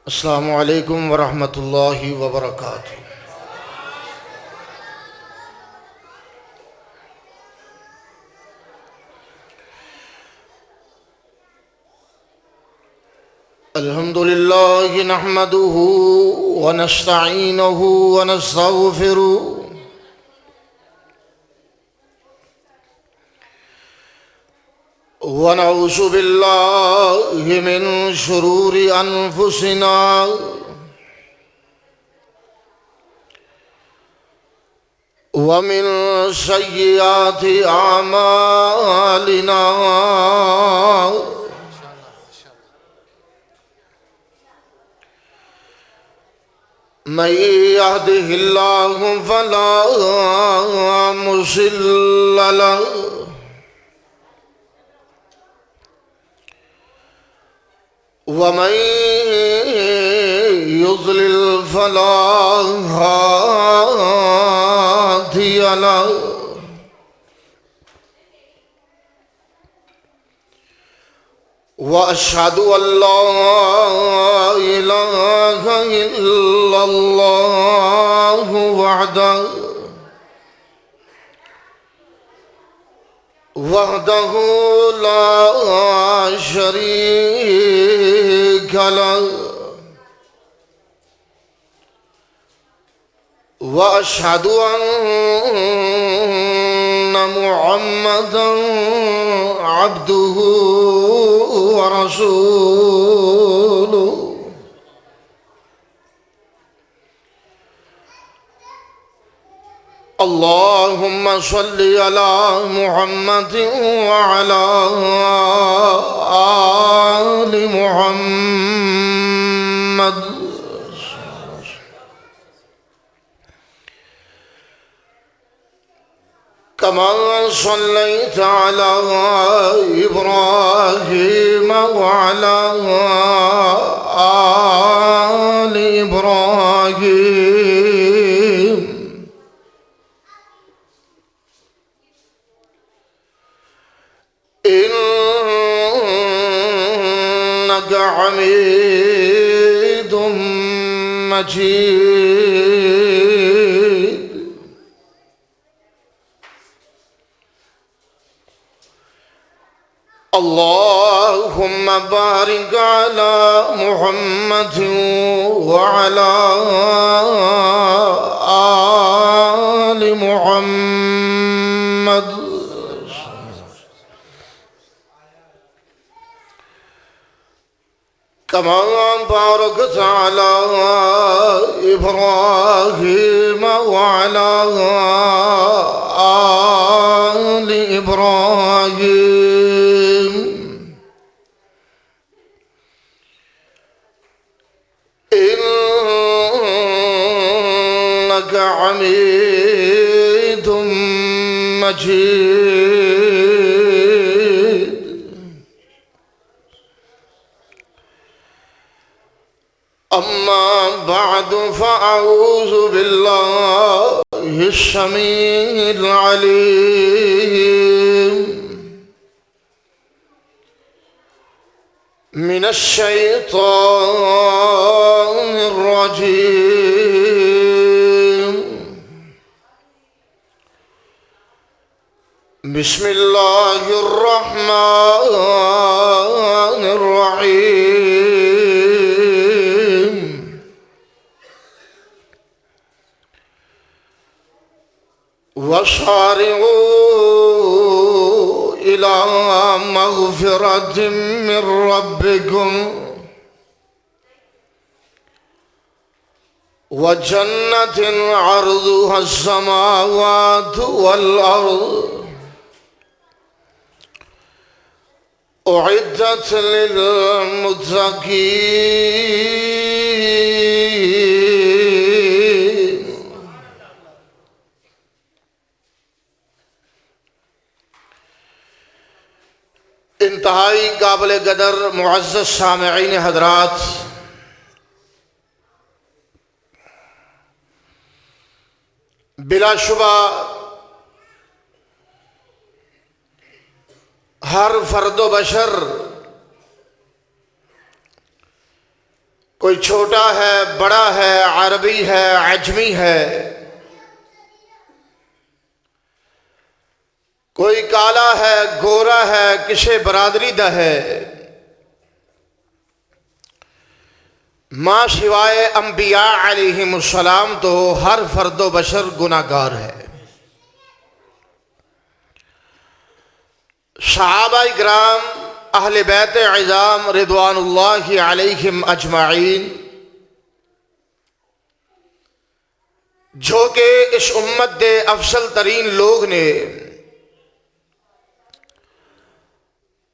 السلام علیکم ورحمۃ اللہ وبرکاتہ۔ الحمد للہ نحمده ونستعینه ونستغفره ونعوذ باللہ من شرور انفسنا ومن سیئات اعمالنا من يهده الله فلا مضل له ومن يضلل فلا هادي له وأشهد أن لا إله إلا الله وحده لا شريك له وأشهد أن محمدا عبده ورسوله اللهم صل على محمد وعلى آل محمد كما صليت على إبراهيم وعلى آل إبراهيم إنك حميد مجيد اللهم بارك على محمد وعلى آل محمد كما باركت على إبراهيم وعلى آل إبراهيم إنك حميد مجيد أما بعد فأعوذ بالله السميع العليم من الشيطان الرجيم بسم الله الرحمن الرحيم وسارعوا إلى مغفرة من ربكم وجنة عرضها السماوات والأرض أعدت للمتقين انتہائی قابل قدر معزز سامعین حضرات، بلا شبہ ہر فرد و بشر کوئی چھوٹا ہے، بڑا ہے، عربی ہے، عجمی ہے، کوئی کالا ہے، گورا ہے، کسے برادری دا ہے، ماں سوائے انبیاء علیہم السلام تو ہر فرد و بشر گناہگار ہے۔ صحابہ کرام، اہل بیت عظام رضوان اللہ علیہم اجمعین، جو کہ اس امت دے افضل ترین لوگ نے،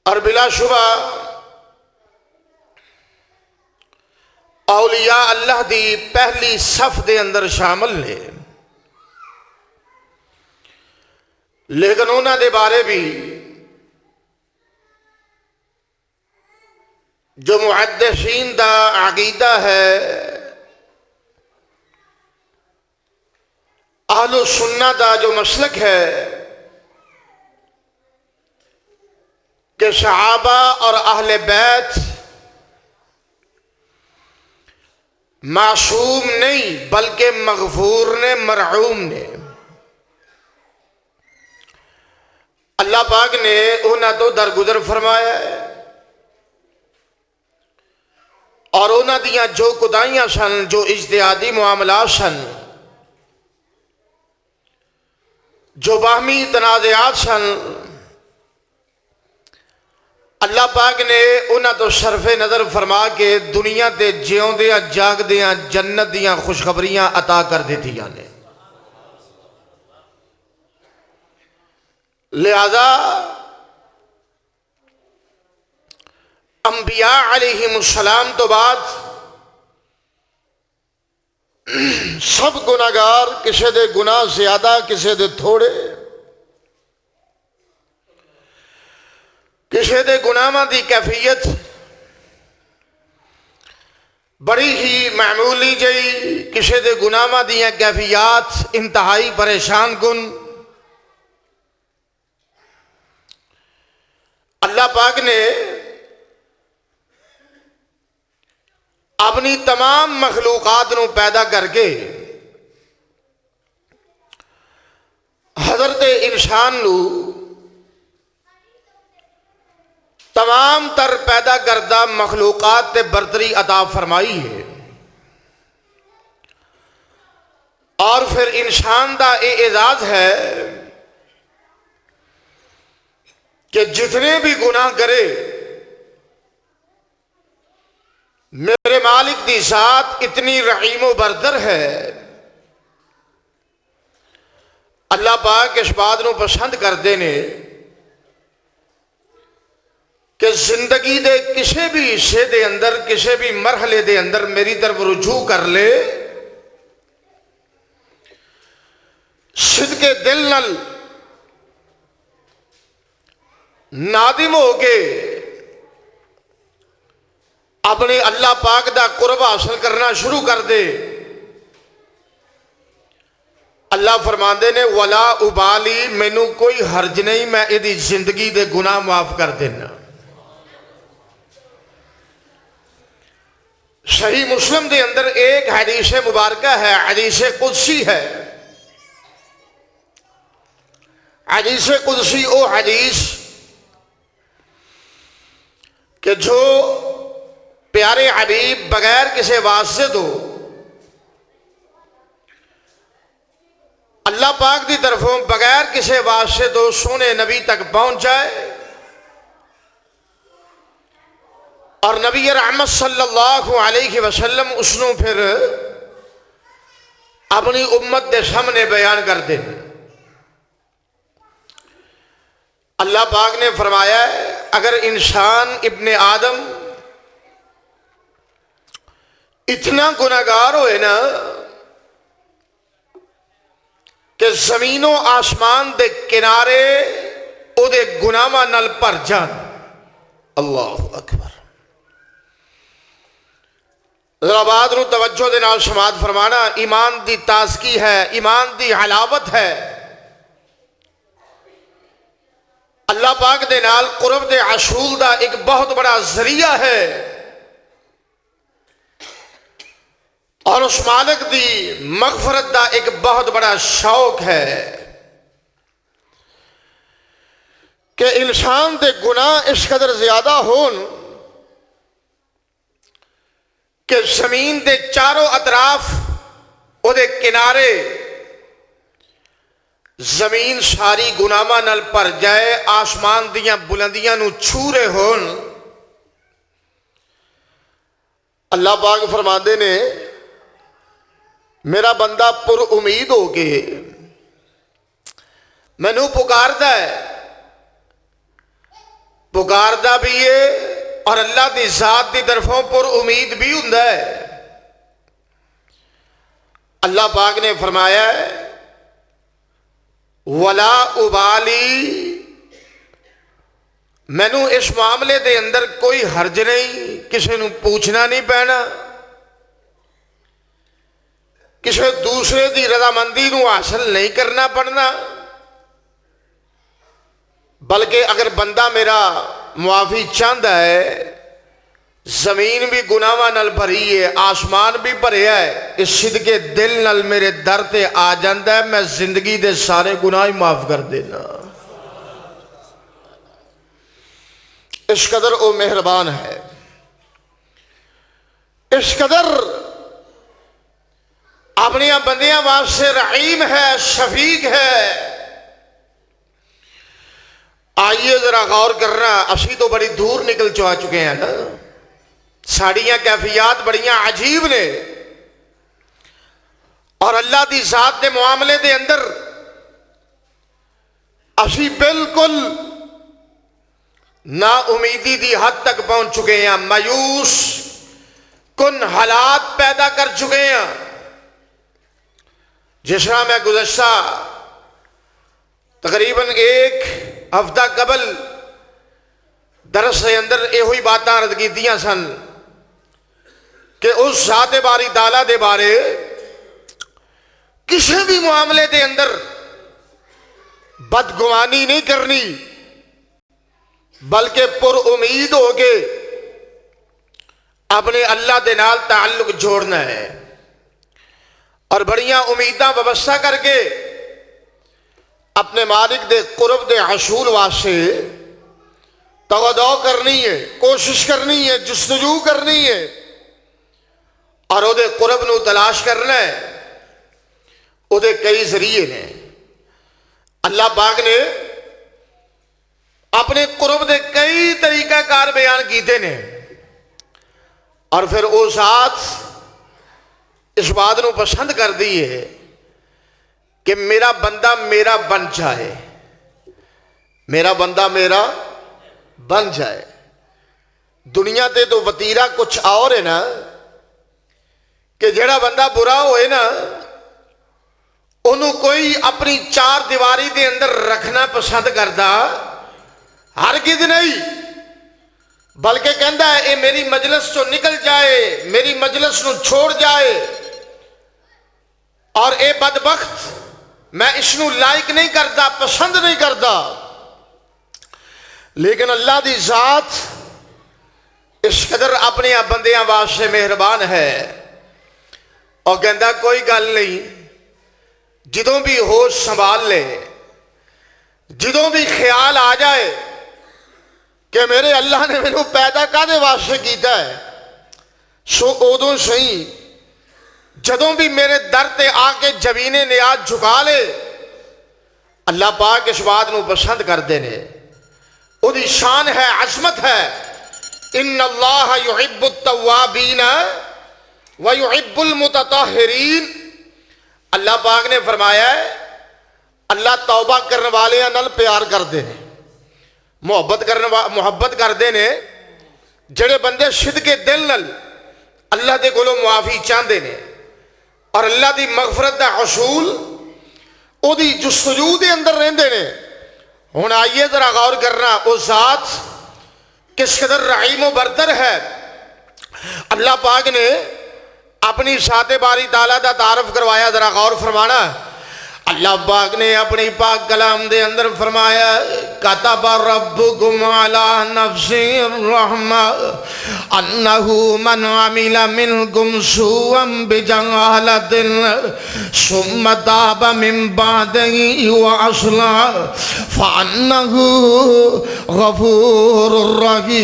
اور بلا شبہ اولیاء اللہ دی پہلی صف دے اندر شامل نے، لیکن انہاں دے بارے بھی جو محدثین دا عقیدہ ہے، اہل السنہ دا جو مسلک ہے کہ صحابہ اور اہل بیت معصوم نہیں بلکہ مغفور نے، مرحوم نے۔ اللہ پاک نے انہاں تو درگزر فرمایا ہے، اور انہاں دیاں جو خدائیاں سن، جو اجتہادی معاملات سن، جو باہمی تنازعات سن، اللہ پاک نے انہاں تو صرف نظر فرما کے دنیا تے جیوندیاں جاگدیاں جنت دیاں خوشخبریاں عطا کر دیتیاں نے۔ لہذا انبیاء علیہم السلام تو بعد سب گناہگار، کسے دے گناہ زیادہ، کسے دے تھوڑے، کسے دے گناہاں دی کیفیت بڑی ہی معمولی جئی، کسے دے گناہاں دیاں کیفیات انتہائی پریشان کن۔ اللہ پاک نے اپنی تمام مخلوقات نو پیدا کر کے حضرت انسان نو تمام تر پیدا کردہ مخلوقات تے برتری عطا فرمائی ہے، اور پھر انسان دا اعزاز ہے کہ جتنے بھی گناہ کرے میرے مالک دی ذات اتنی رحیم و بردر ہے، اللہ پاک اس بات نو پسند کردے نے کہ زندگی دے کسے بھی حصے دے اندر، کسے بھی مرحلے دے اندر میری طرف رجوع کر لے، صدق دل نل نادم ہو کے اپنے اللہ پاک دا قرب حاصل کرنا شروع کر دے۔ اللہ فرماندے نے وَلَا اُبَالِي، مینوں کوئی حرج نہیں، میں ایدی زندگی دے گناہ معاف کر دینا۔ صحیح مسلم دے اندر ایک حدیث مبارکہ ہے، حدیث قدسی ہے۔ حدیث قدسی او حدیث کہ جو پیارے حبیب بغیر کسی واسطے تو اللہ پاک دی طرفوں بغیر کسی واسطے تو سونے نبی تک پہنچ جائے، اور نبی رحمت صلی اللہ علیہ وسلم اس نو پھر اپنی امت دے سامنے بیان کر دے۔ اللہ پاک نے فرمایا ہے اگر انسان ابن آدم اتنا گناہگار ہوئے نا کہ زمین و آسمان دے کنارے او دے گناہاں نال بھر جان، اللہ اکبر، ذرا بات نو توجہ دے نال سماعت فرمانا، ایمان دی تازگی ہے، ایمان دی حلاوت ہے، اللہ پاک دے نال قرب دے حصول دا ایک بہت بڑا ذریعہ ہے۔ اور اس مالک دی مغفرت دا ایک بہت بڑا شوق ہے کہ انسان دے گناہ اس قدر زیادہ ہون کہ زمین دے چاروں اطراف او دے کنارے زمین ساری گناہاں نال بھر جائے، آسمان دیاں بلندیاں نو چھو رہے ہون۔ اللہ پاک فرماندے نے میرا بندہ پر امید ہو کے مینوں پکاردا ہے، پکاردا بھی ہے اور اللہ دی ذات دی طرفوں پر امید بھی ہوندا ہے۔ اللہ پاک نے فرمایا ہے ولا ابالی، مینوں اس معاملے دے اندر کوئی حرج نہیں، کسی نو پوچھنا نہیں پینا، کسی دوسرے دی رضامندی نو حاصل نہیں کرنا پڑنا، بلکہ اگر بندہ میرا معافی چاہتا ہے، زمین بھی گناہاں نال بھری ہے، آسمان بھی بھریا ہے، اس صدقے دل نال میرے در تے آ جاندا ہے، میں زندگی دے سارے گناہ معاف کر دینا۔ اس قدر او مہربان ہے، اس قدر اپنی بندیاں واسطے رحیم ہے، شفیق ہے۔ آئیے ذرا غور کرنا، اسی تو بڑی دور نکل چکے ہیں نا، ساڑیاں کیفیات بڑیاں عجیب نے، اور اللہ دی ذات دے معاملے دے اندر اسی بالکل نا امیدی دی حد تک پہنچ چکے ہیں، مایوس کن حالات پیدا کر چکے ہیں۔ جس طرح میں گزشتہ تقریباً ایک ہفتہ قبل درس کے اندر یہ ہوئی باتاں عرض کیتیاں سن کہ اس ذات باری تعالیٰ دے بارے کسی بھی معاملے دے اندر بدگمانی نہیں کرنی، بلکہ پر امید ہو کے اپنے اللہ دے نال تعلق جوڑنا ہے، اور بڑیاں امیداں وابستہ کر کے اپنے مالک دے قرب دے حصول واسطے توجہ کرنی ہے، کوشش کرنی ہے، جستجو کرنی ہے، اور او دے قرب نو تلاش کرنا ہے۔ او دے کئی ذریعے نے، اللہ پاک نے اپنے قرب دے کئی طریقہ کار بیان کیتے نے، اور پھر او ذات اس بات نو پسند کر دی ہے کہ میرا بندہ میرا بن جائے، میرا بندہ میرا بن جائے۔ دنیا تے تو وتیرا کچھ اور ہے نا، کہ جڑا بندہ برا ہوئے نا انہوں کوئی اپنی چار دیواری دے اندر رکھنا پسند کرتا ہرگز نہیں، بلکہ کہندا ہے اے میری مجلس تو نکل جائے، میری مجلس نو چھوڑ جائے، اور اے بدبخت میں اس نو لائق نہیں کرتا، پسند نہیں کرتا۔ لیکن اللہ دی ذات اس قدر اپنے بندیاں واسطے مہربان ہے، اور کہندا کوئی گل نہیں، جدوں بھی ہوش سنبھال لے، جدوں بھی خیال آ جائے کہ میرے اللہ نے مینوں پیدا کادے واسطے کیتا ہے، سو ادوں صحیح جدوں بھی میرے در تے آ کے جبین نیاز جھکا لے، اللہ پاک اس بات نو پسند کر دینے۔ او دی شان ہے، عظمت ہے، ان اللہ یحب التوابین ویحب المتطہرین۔ اللہ پاک نے فرمایا ہے اللہ توبہ کرنے والے نال پیار کر دینے، محبت کر دینے، جڑے بندے صدقے دل نال اللہ دے کولوں معافی چاہندے نے اور اللہ دی مغفرت دا حصول او دی جستجو دے اندر رہندے نے۔ ہن آئیے ذرا غور کرنا، او ذات کس قدر رحیم و برتر ہے۔ اللہ پاک نے اپنی ذات باری تعالیٰ دا تعارف کروایا، ذرا غور فرمانا۔ اللہ پاک نے اپنی پاک کلام دے اندر فرمایا کتب ربکم علی نفسی الرحمہ انہو من عمل منکم سوءا بجہالۃ ثم تاب من بعدہ واصلح فانہ غفور رحیم۔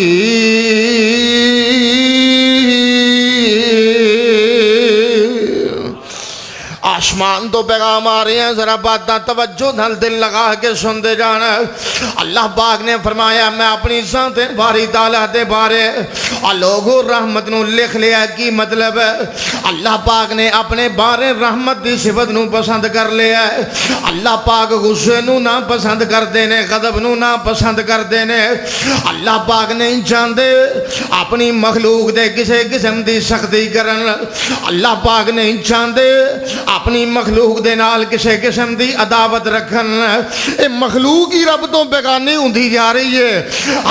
آسمان تو پیغام آ رہے ہیں، ذرا بات توجہ نال دل لگا کے سنتے جانا۔ اللہ پاک نے فرمایا میں اپنی ذات باری تعالیٰ دے بارے لوگوں رحمت نو لکھ لیا۔ کی مطلب ہے اللہ پاک نے اپنے بارے رحمت دی صفت نو پسند کر لیا ہے۔ اللہ پاک غصے نو نہ پسند کر دینے، غضب نو نہ پسند کر دینے۔ اللہ پاک نہیں چاہتے اپنی مخلوق دے کسے قسم دی سختی کرن۔ اللہ پاک نہیں چاہتے اپنی مخلوق دے نال کسے قسم دی عداوت رکھن۔ اے مخلوق ہی رب تو بیگانی ہوندی جا رہی ہے۔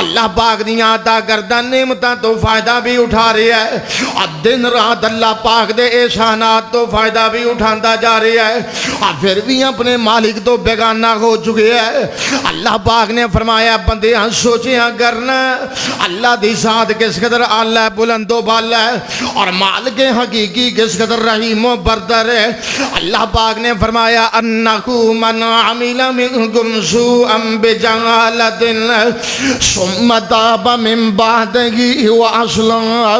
اللہ پاک دیاں عطا کردہ نعمتاں تو فائدہ بھی اٹھا رہی ہے، اور دن رات اللہ پاک دے احسانات تو فائدہ بھی اٹھاندا جا رہی ہے، اور پھر بھی اپنے مالک تو بیگانہ ہو چکے ہے۔ اللہ پاک نے فرمایا بندیاں سوچیاں کرنا اللہ دی ذات کس قدر اعلیٰ ہے، بلند و بالا ہے، اور مالک حقیقی کس قدر رحیم و بردر ہے۔ اللہ پاک نے فرمایا انہو من عمل منکم سوءا بجہالۃ ثم تاب من بعدہ واصلح۔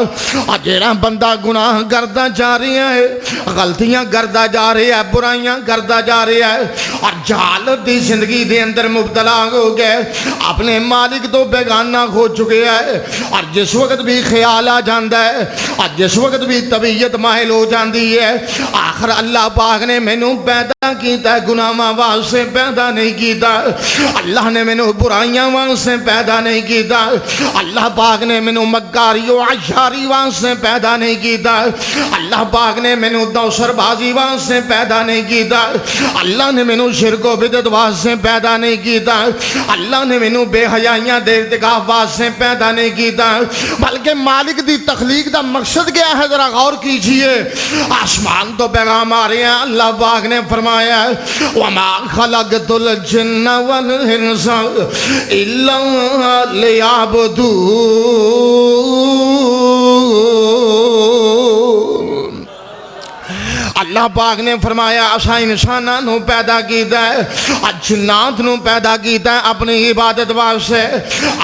جڑا بندہ گناہ کردا جا رہا ہے، غلطیاں کردا جا رہا ہے، برائیاں کردا جا رہا ہے، اور جہالت دی زندگی دے اندر مبتلا ہو گئے، اپنے مالک تو بیگانہ ہو چکے ہے، اور جس وقت بھی خیال آ جاندہ ہے، اور جس وقت بھی طبیعت مائل ہو جاندی ہے، آخر اللہ پاک نے مینوں پیدا کیتا ہے، گناہاں واسطے پیدا نہیں کیتا۔ اللہ نے مینوں برائیاں واسطے پیدا نہیں کیتا۔ اللہ پاک نے مینوں مکاری و عشاری واسطے پیدا نہیں کیتا۔ اللہ پاک نے مینوں دوسر بازی واسطے پیدا نہیں کیتا۔ اللہ نے مینوں شرک و بدعت واسطے پیدا نہیں کیتا۔ اللہ نے مینوں بے حیائیاں دے ارتکاب واسطے پیدا نہیں کیتا، بلکہ مالک دی تخلیق دا مقصد کیا ہے ذرا غور کیجئے۔ آسمان تو پیغام آ رہے ہیں، اللہ پاک نے فرمایا وَمَا خَلَقْتُ الْجِنَّ وَالْإِنسَ إِلَّا لِيَعْبُدُونِ۔ اللہ پاک نے فرمایا اسا انساناں نو پیدا کیتا ہے، جنات نو پیدا کیتا ہے اپنی عبادت واسطے،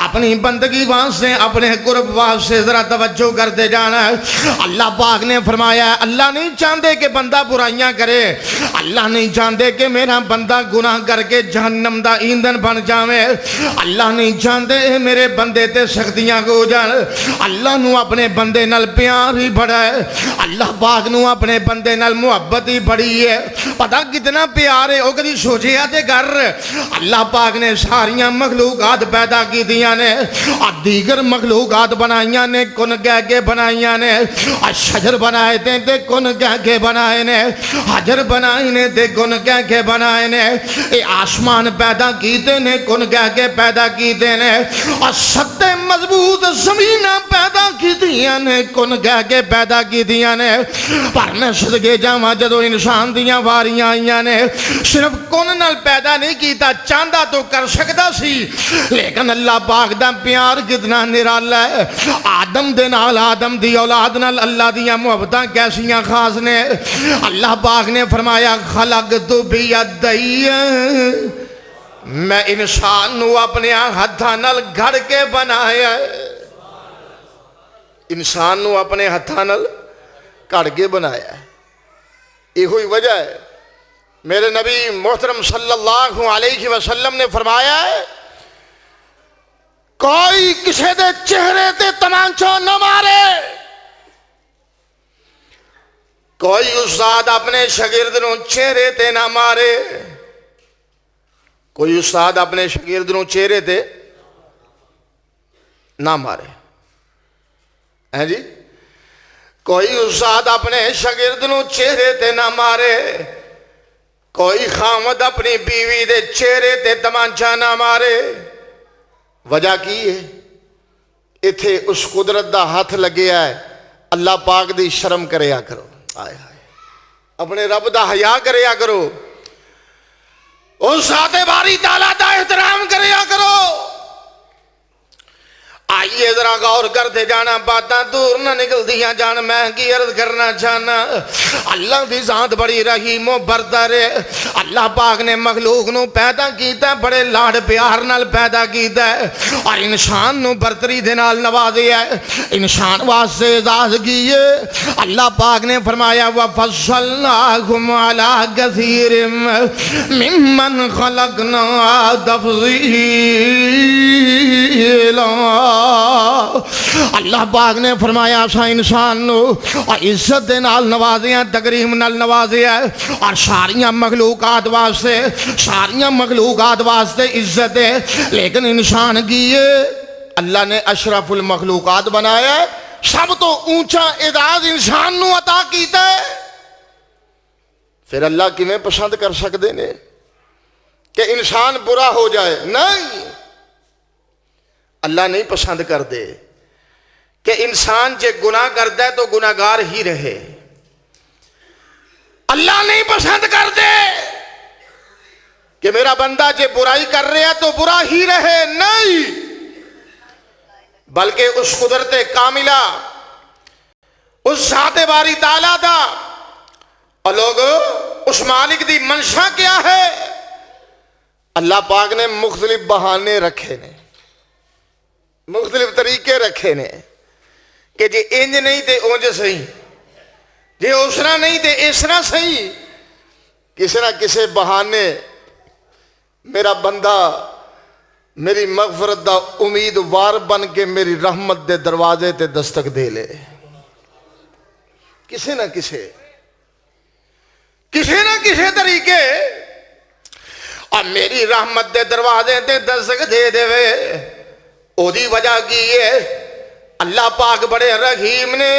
اپنی بندگی واسطے، اپنے قرب واسطے۔ ذرا توجہ کرتے جانا ہے۔ اللہ پاک نے فرمایا اللہ نہیں چاہتے کہ بندہ برائیاں کرے، اللہ نہیں چاہتے کہ میرا بندہ گناہ کر کے جہنم دا ایندھن بن جاوے، اللہ نہیں چاہتے میرے بندے تے سختیاں ہو جان۔ اللہ نو اپنے بندے نال پیار ہی بڑا ہے، اللہ پاک نو اپنے بندے نال محبت ہی بڑی ہے۔ پتہ کتنا پیار ہے، وہ کدی سوچے آتے گھر اللہ پاک نے ساریاں مخلوقات پیدا کی دیاں نے، اور دیگر مخلوقات بنائیاں نے، کن کہہ کے بنائیاں نے، اور شجر بنائے تھے تے کن کہہ کے بنائے نے، حجر بنائے نے تے کن کہہ کے بنائے نے، اے آسمان پیدا کیتے نے کن کہہ کے پیدا کیتے نے، اور ستے مضبوط زمینہ پیدا کی دیاں نے کن کہہ کے پیدا کی دیاں نے۔ پر میں صدقے جاواں جدو انسان دیاں واریاں آئیاں نے، صرف کن نال پیدا نہیں کیتا، چاندہ تو کر سکتا سی، لیکن اللہ پاک دا پیار کتنا نرالا ہے۔ آدم دے نال، آدم دی اولاد نال اللہ دیاں محبتاں کیسیاں خاص نے۔ اللہ پاک نے فرمایا خلقت بیدی، میں انسان نو اپنے ہتھاں نال گھڑ کے بنایا ہے، انسان نو اپنے ہتھاں نال گھڑ کے بنایا ہے۔ یہ ہوئی وجہ ہے میرے نبی محترم صلی اللہ علیہ وسلم نے فرمایا ہے کوئی کسی دے چہرے تے تمانچہ نہ مارے، کوئی استاد اپنے شاگرد نو چہرے تے نہ مارے، کوئی استاد اپنے شاگرد نو چہرے تے نہ مارے، ہیں جی، کوئی استاد اپنے شاگرد نو چہرے تے نہ مارے، کوئی خامد اپنی بیوی دے چہرے تے تمانچہ نہ مارے۔ وجہ کی ہے؟ اتھے اس قدرت دا ہاتھ لگیا ہے، اللہ پاک دی شرم کریا کرو، آئے آئے اپنے رب دا حیا کریا کرو۔ اس ذات باری تعالیٰ دا احترام کریا کرو۔ آئیے ذرا غور کرتے جانا، باتاں دور نہ نکل دیا جان۔ میں کی عرض کرنا چاہنا، اللہ دی ذات بڑی رحیم و بردر ہے۔ اللہ پاک نے مخلوق نو پیدا کیتا ہے، بڑے لاڑ پیار نال پیدا کیتا ہے، اور انسان نو برتری دے نال نوازیا ہے، انسان واسطے اعزاز کیے۔ اللہ پاک نے فرمایا وَفَصَّلْنَاهُمْ عَلَىٰ كَثِيرٍ مِّمَّنْ خَلَقْنَا تَفْضِيلًا۔ اللہ پاک نے فرمایا سا انسان نو عزت دے نال نوازیا، تکریم نال نوازیا، اور ساریاں مخلوقات واسطے عزت ہے، لیکن انسان کی اللہ نے اشرف المخلوقات بنایا ہے، سب تو اونچا اعزاز انسان نو عطا کیتا ہے۔ پھر اللہ کیویں پسند کر سکتے نے کہ انسان برا ہو جائے؟ نہیں، اللہ نہیں پسند کر دے کہ انسان جے گناہ کرتا ہے تو گناہگار ہی رہے۔ اللہ نہیں پسند کر دے کہ میرا بندہ جے برائی کر رہا ہے تو برا ہی رہے، نہیں، بلکہ اس قدرت کاملہ، اس ذات باری تعالیٰ دا، اور لوگ اس مالک دی منشا کیا ہے؟ اللہ پاک نے مختلف بہانے رکھے نے، مختلف طریقے رکھے نے کہ جی انج نہیں تے اونج صحیح، جی اسرا نہیں تے اسرا صحیح، کسی نہ کسی بہانے میرا بندہ میری مغفرت دا امیدوار بن کے میری رحمت دے دروازے تے دستک دے لے، کسی نہ کسی طریقے، اور میری رحمت دے دروازے تے دستک دے دے وے۔ او دی وجہ کی ہے اللہ پاک بڑے رحیم نے،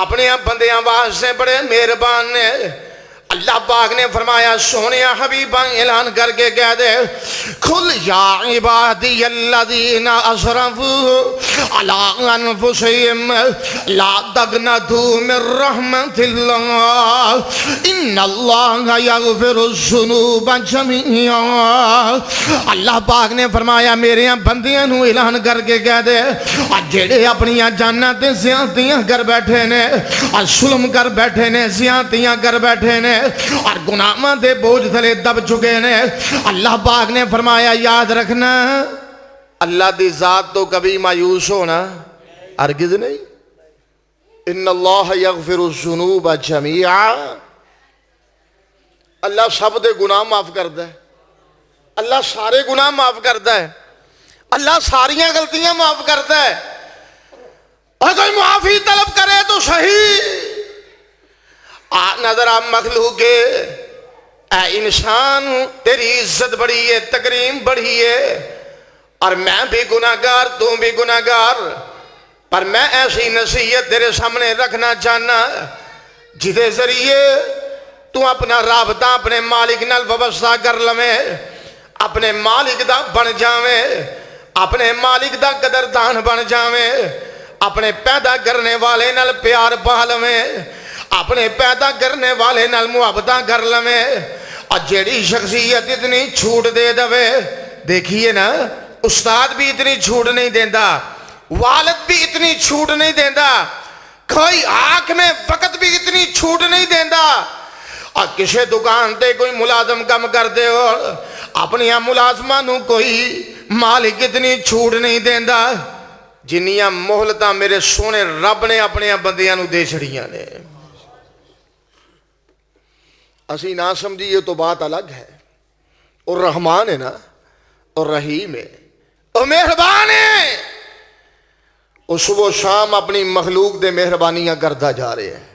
اپنے بندیاں واسطے بڑے مہربان نے۔ اللہ پاک نے فرمایا سونیا حبیباں اعلان کر کے کہہ دے کھل یا عبادی الذین اسرفوا علی انفسہم لا تقنطوا من رحمت اللہ ان اللہ یغفر الذنوب جميعا۔ اللہ پاک نے فرمایا میرے بندیاں نو اعلان کر کے کہہ دے جڑے اپنی جاناں تے زیادتیاں کر بیٹھے نے، اور ظلم کر بیٹھے نے، زیادتیاں کر بیٹھے نے، اور گناہاں دے بوجھ تھلے دب چکے نے، اللہ پاک نے فرمایا یاد رکھنا اللہ دی ذات تو کبھی مایوس ہونا ہرگز نہیں۔ ان اللہ یغفر الذنوب جميعا، اللہ سب دے گناہ معاف کرتا ہے، اللہ سارے گناہ معاف کرتا ہے، اللہ ساریاں غلطیاں معاف کرتا ہے۔ اور کوئی معافی طلب کرے تو صحیح، نظر آپ مخلوق اے انسان تیری عزت بڑی ہے، تکریم بڑی ہے، اور میں بھی گناہگار، تو بھی گناہگار، پر میں ایسی نصیحت تیرے سامنے رکھنا چاہنا جدے ذریعے تو اپنا رابطہ اپنے مالک نال وابستہ کر لویں، اپنے مالک دا بن جاویں، اپنے مالک دا قدردان بن جاویں، اپنے پیدا کرنے والے نال پیار پا لویں، اپنے پیدا کرنے والے نال محبتاں کر لویں۔ اور جیڑی شخصیت اتنی چھوٹ دے دوے، دیکھیے نا استاد بھی اتنی چھوٹ نہیں دیندا، والد بھی اتنی چھوٹ نہیں دیندا، کوئی حاکم وقت بھی اتنی چھوٹ نہیں دیندا، اور کسی دکان تے کوئی ملازم کم کر دے ہو اپنی ملازمہ نو کوئی مالک اتنی چھوٹ نہیں دیندا جنیاں مہلتاں میرے سونے رب نے اپنے بندیاں نو دے چھڑیاں نے۔ اسی نہ سمجھیے تو بات الگ ہے، اور رحمان ہے نا، اور رحیم ہے، اور مہربان ہے، اور صبح و شام اپنی مخلوق دے مہربانیاں کرتا جا رہے ہیں،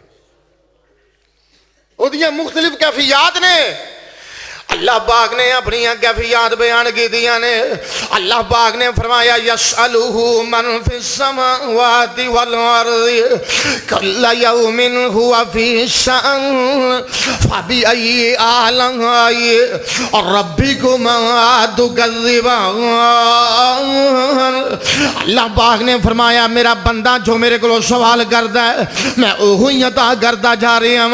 وہ دیاں مختلف کیفیات نے۔ اللہ پاک نے اپنی کیفیات بیان کی دیا نے۔ اللہ پاک نے فرمایا یسألہ من فی السماوات والارض کل یوم ہوا فی شأن فبأی آلاء ربکما تکذبان۔ اللہ پاک نے فرمایا میرا بندہ جو میرے کو سوال کرتا ہے میں اوہی عطا کرتا جا رہی ہوں،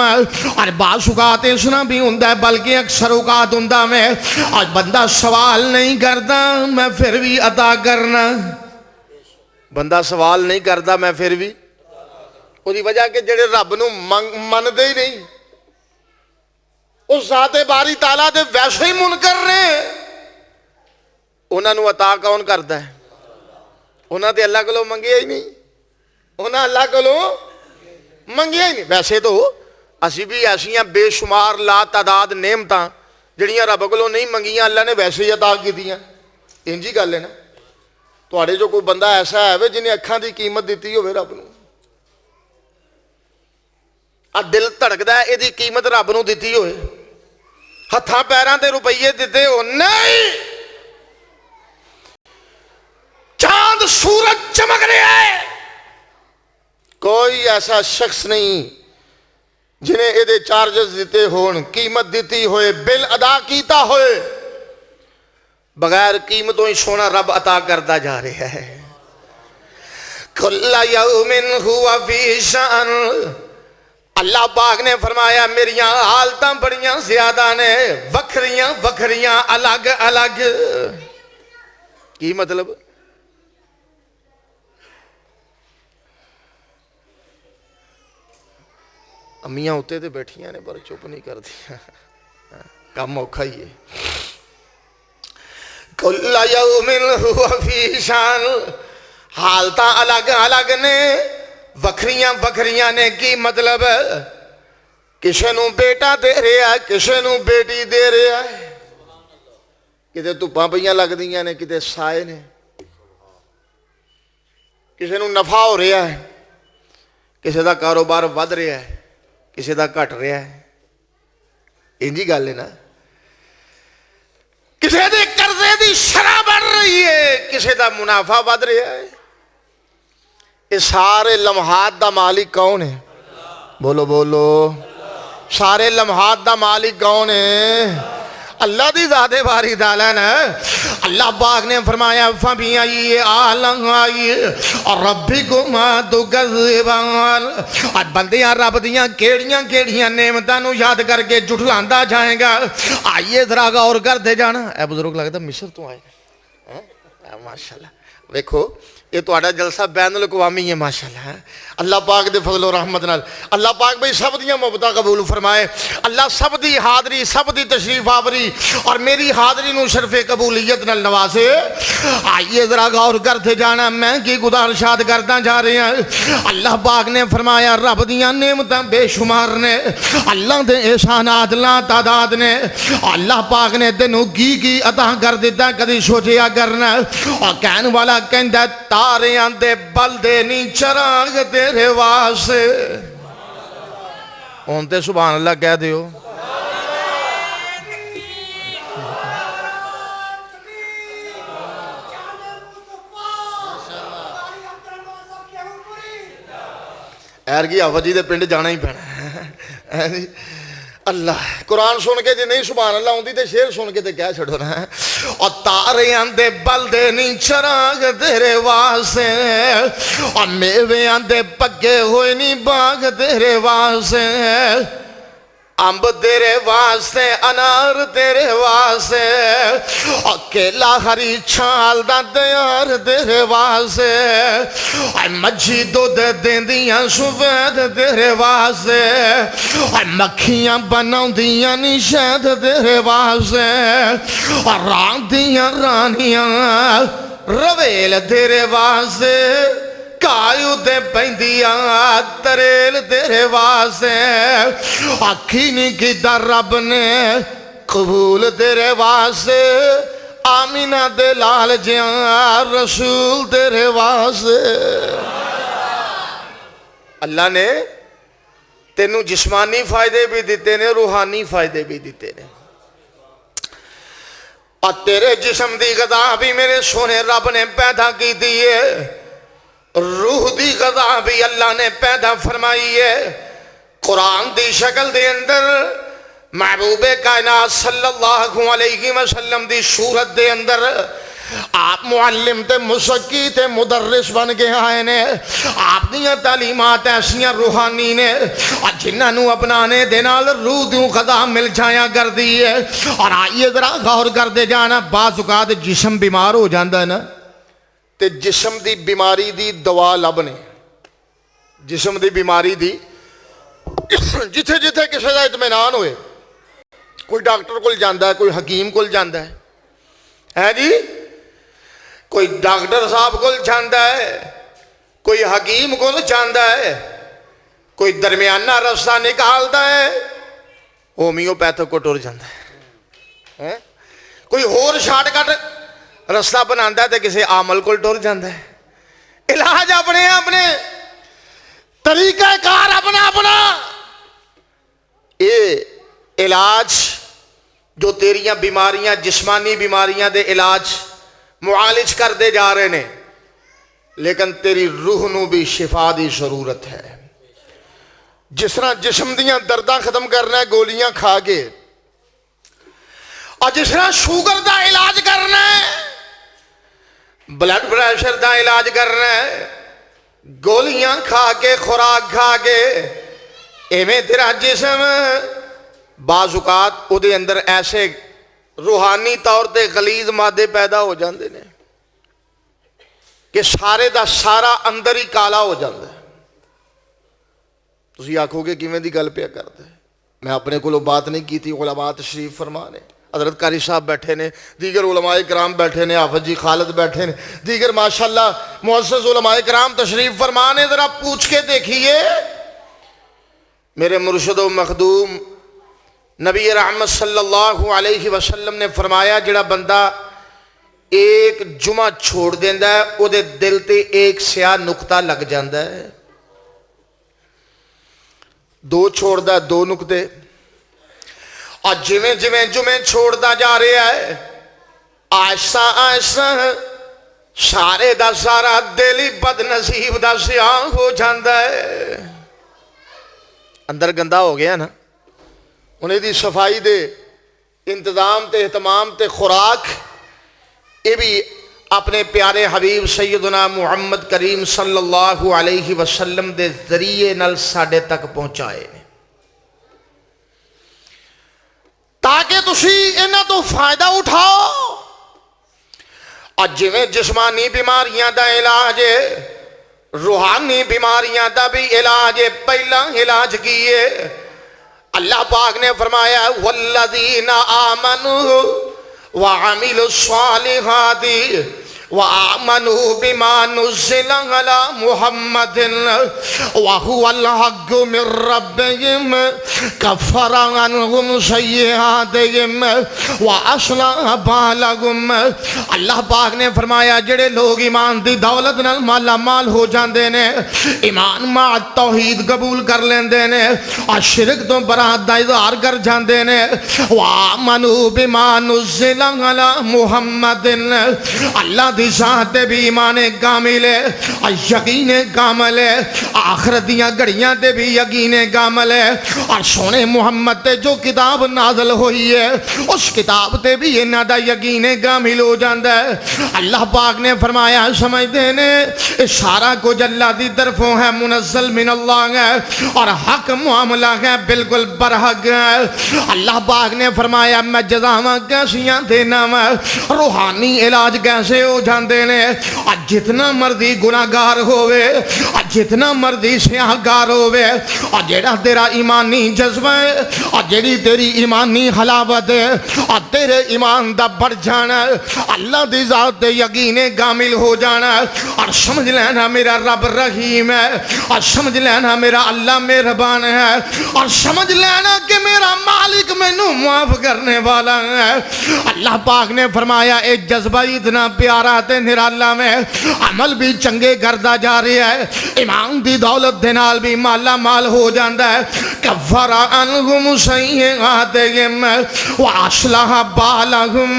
اور بعض اوقات اسنا بھی ہوندہ ہے بلکہ اکثر اوقات بعد ہوندا میں آج بندہ سوال نہیں کردا میں پھر بھی عطا کرنا بندہ سوال نہیں کردا میں پھر بھی وہ دی وجہ کہ جڑے رب نو من دے ہی نہیں اس ذات باری تعالیٰ دے ویسے ہی منکر نے انہاں نو عطا کون کردا ہے انہاں تے اللہ کولوں منگیا ہی نہیں انہاں اللہ کولوں منگیا ہی نہیں ویسے تو اسی بھی ایسیاں بے شمار لا تعداد نعمتاں جڑیاں رب کولوں نہیں منگیاں اللہ نے ویسے ہی عطا کیتیاں انجی گل ہے نا تواڈے جو کوئی بندہ ایسا ہے جنہیں اکھاں دی قیمت دتی ہوے رب نو دل دھڑکدا ہے یہ قیمت رب نو دتی ہوئے ہتھاں پیراں تے روپیے دیتے ہو نہیں چاند سورج چمک رہا ہے کوئی ایسا شخص نہیں جنہیں یہ چارجز دیتے ہون قیمت دیتی ہوئے بل ادا کیتا ہوئے بغیر قیمتوں ہی سونا رب عطا کرتا جا رہا ہے کل یوم ہوا فی شان اللہ پاک نے فرمایا میریاں حالتاں بڑیاں زیادہ نے وکھریاں وکھریاں الگ الگ کی مطلب امیاں ہوتے تے بیٹھیاں نے پر چپ نہیں کر دیا کام اوکھا ہی ہے کل یوم ہوا فی شان حالتاں الگ الگ نے وکھریاں وکھریاں نے کی مطلب کسے نو بیٹا دے رہا ہے کسے نو بیٹی دے رہا ہے کتے دھوپاں پئیاں لگ دیاں نے کتے سائے نے کسے نو نفع ہو رہا ہے کسے دا کاروبار ود رہا ہے کسے دا گھٹ رہا ہے انجی گل ہے نا کسے دے قرضے دی شرح بڑھ رہی ہے کسے دا منافع ود رہا ہے یہ سارے لمحات دا مالک کون ہے بولو بولو سارے لمحات دا مالک کون ہے اللہ دی ذات باری تعالیٰ نے اللہ پاک نے فرمایا فَبِي أَيِّ آلَاءِ رَبِّكُمَا تُكَذِّبَانِ اور بندیاں رب دیاں کیڑیاں کیڑیاں نعمتاں نو یاد کر کے جھٹلاندا جائے گا آئیے ذرا غور کرتے جانا اے بزرگ لگتا مصر تو آئے ماشاءاللہ دیکھو یہ تو آڑا جلسہ بین الاقوامی ہے ماشاءاللہ اللہ پاک دے فضل و رحمت نال اللہ پاک بھئی سب دیاں محبتاں قبول فرمائے اللہ سب دی حاضری سب دی تشریف آوری اور میری حاضری نو شرف قبولیت نال نوازے آئیے ذرا غور کرتے جانا میں کی گزارشات کرتا جا رہے ہیں اللہ پاک نے فرمایا رب دیاں نعمتاں بے شمار نے اللہ دے احسانات لا تعداد نے اللہ پاک نے تینوں کی عطا کر دیتا کدی سوچیا کرنا اور کہن والا کہندا تاریاں دے بلدے نی چراغ تیرے واسے اونتے سبحان اللہ کہہ دیو ایرگی آفجی دے پنڈ جانا ہی پینا اللہ قرآن سن کے جی نہیں سبحان اللہ ہوندی تے شیر سن کے تے کیا چھڑو رہا ہے اور تاریاں دے بلدے نہیں چراغ تیرے واسے اور میویاں دے پکے ہوئے نہیں باغ تیرے واسے امب تیرے واسے انار تیرے واسے اور کیلا ہری چھال دا دیار تیرے واسے اور مجھی دودھ دیندیاں سفید تیرے واسے اور مکھیاں بناؤں دیاں نشید تیرے واسے اور ران دیاں رانیاں رویل تیرے واسے کایو دے پہندیاں تریل تیرے واسے آکھی نہیں کی در رب نے قبول تیرے واسے آمینہ دے لال جیاں رسول تیرے واسے اللہ نے تینوں جسمانی فائدے بھی دیتے نے روحانی فائدے بھی دیتے نے اور تیرے جسم دی غذا بھی میرے سونے رب نے پیدا کی دیئے روح دی غذا بھی اللہ نے پیدا فرمائی ہے قرآن دی شکل دے اندر محبوب کائنات صلی اللہ علیہ وسلم دی صورت دے اندر آپ معلم تے مسکی تے مدرس بن کے آئے نے، آپ دیاں تعلیمات ایسیاں روحانی نے جنہاں نو اپنانے دے نال روح دیوں غذا مل جایا کر دی ہے۔ اور آئیے ذرا غور کر دے جانا، بعض اوقات جسم بیمار ہو جاندہ ہے نا تے جسم دی بیماری دی دوا لبنے، جسم دی بیماری دی جتھے جتھے کسی دا اطمینان ہوئے، کوئی ڈاکٹر کول جاندہ ہے، کوئی حکیم کول جاندہ ہے جی، کوئی ڈاکٹر صاحب کول جاندہ ہے، کوئی حکیم کول جاندہ ہے، کوئی درمیانہ رستہ نکالتا ہے، ہومیوپیتھک کو ٹر جاندہ ہے، کوئی اور شارٹ کٹ رستہ بناندہ ہے تو کسی عامل کو ٹر جاندہ ہے۔ علاج اپنے اپنے، طریقہ کار اپنا اپنا۔ یہ علاج جو تیریاں بیماریاں جسمانی بیماریاں دے علاج معالج کر دے جا رہے نے، لیکن تیری روح نو بھی شفا دی ضرورت ہے۔ جس طرح جسم دیاں درداں ختم کرنا ہے گولیاں کھا کے، اور جس طرح شوگر دا علاج کرنا ہے، بلڈ پریشر دا علاج کرنا ہے گولیاں کھا کے خوراک کھا کے، ایویں تیرا جسم بعض اوقات او دے اندر ایسے روحانی طور تے غلیظ مادے پیدا ہو جاندے نے کہ سارے دا سارا اندر ہی کالا ہو جاندہ ہے۔ تسی آکھو گے کیویں دی گل پیا کردا ہے، میں اپنے کو بات نہیں کی تھی، علماء تشریف فرما نے، حضرت قاری صاحب بیٹھے نے، دیگر علماء کرام بیٹھے نے، حافظ جی خالد بیٹھے نے، دیگر ماشاءاللہ معزز علماء کرام تشریف فرما نے، ذرا پوچھ کے دیکھیے میرے مرشد و مخدوم نبی رحمت صلی اللہ علیہ وسلم نے فرمایا جڑا بندہ ایک جمعہ چھوڑ دیندہ ہے او دے دل تے ایک سیاہ نقطہ لگ جاندہ ہے، دو چھوڑ دا دو نقطے، اور جمیں جمیں جمیں چھوڑ دا جا رہا ہے آہستہ آہستہ سارے دا سارا دلی بد نصیب دا سیاہ ہو جاندہ ہے۔ اندر گندہ ہو گیا نا، انہیں دی صفائی دے انتظام تے اہتمام تے خوراک یہ بھی اپنے پیارے حبیب سیدنا محمد کریم صلی اللہ علیہ وسلم دے ذریعے نال ساڑے تک پہنچائے تاکہ تسی انہاں تو فائدہ اٹھاؤ۔ اور جویں جسمانی بیماریاں دا علاج ہے، روحانی بیماریاں دا بھی علاج ہے۔ پہلا علاج کیے اللہ پاک نے فرمایا والذین آمنوا وعملوا الصالحات وآمنوا بما نزل على محمد وهو الحق من ربهم كفر عنهم سيئاتهم وأصلح بالهم۔ اللہ پاک نے فرمایا جڑے لوگ ایمان دی دولت نال مالا مال ہو جاندے نے، ایمان مع توحید قبول کر لیندے نے، اور شرک تو برات دا اظہار کر جاندے نے، وآمنوا بما نزل على محمد، اللہ دی ذات بھی ایمان کامل ہے، یقین کامل ہے، آخرت دیاں گھڑیاں تے بھی یقین کامل ہے، اور سونے محمد تے جو کتاب نازل ہوئی ہے اس کتاب تے بھی انہاں دا یقین کامل ہو جاندا ہے۔ اللہ پاک نے فرمایا سمجھ دینے سارا کچھ اللہ دی طرفوں ہے، منزل من اللہ ہے، اور حق معاملہ ہے، بالکل برحق ہے۔ اللہ پاک نے فرمایا میں جزاواں کیسیاں دینا میں، روحانی علاج کیسے ہو جاندے نے، اور جتنا مرضی گناہگار ہوئے، اور جتنا مرضی سیاہگار ہوئے، اور جیڑا تیرا ایمانی جذبہ ہے، اور جیڑی تیری ایمانی حلاوت ہے، اور تیرے ایمان دا بڑھ جانا ہے، اللہ دی ذات یقین کامل ہو جانا ہے، اور سمجھ لینا میرا رب رحیم ہے، اور سمجھ لینا میرا اللہ مہربان ہے، اور سمجھ لینا کہ میرا مالک مینوں معاف کرنے والا ہے۔ اللہ پاک نے فرمایا اے جذبہ اتنا پیارا تے نرالا میں، عمل بھی چنگے کردا جا رہا ہے، ایمان دی دولت دے نال بھی مالا مال ہو جاندا ہے۔ کفر عنہم سیئاتہم واصلح بالہم،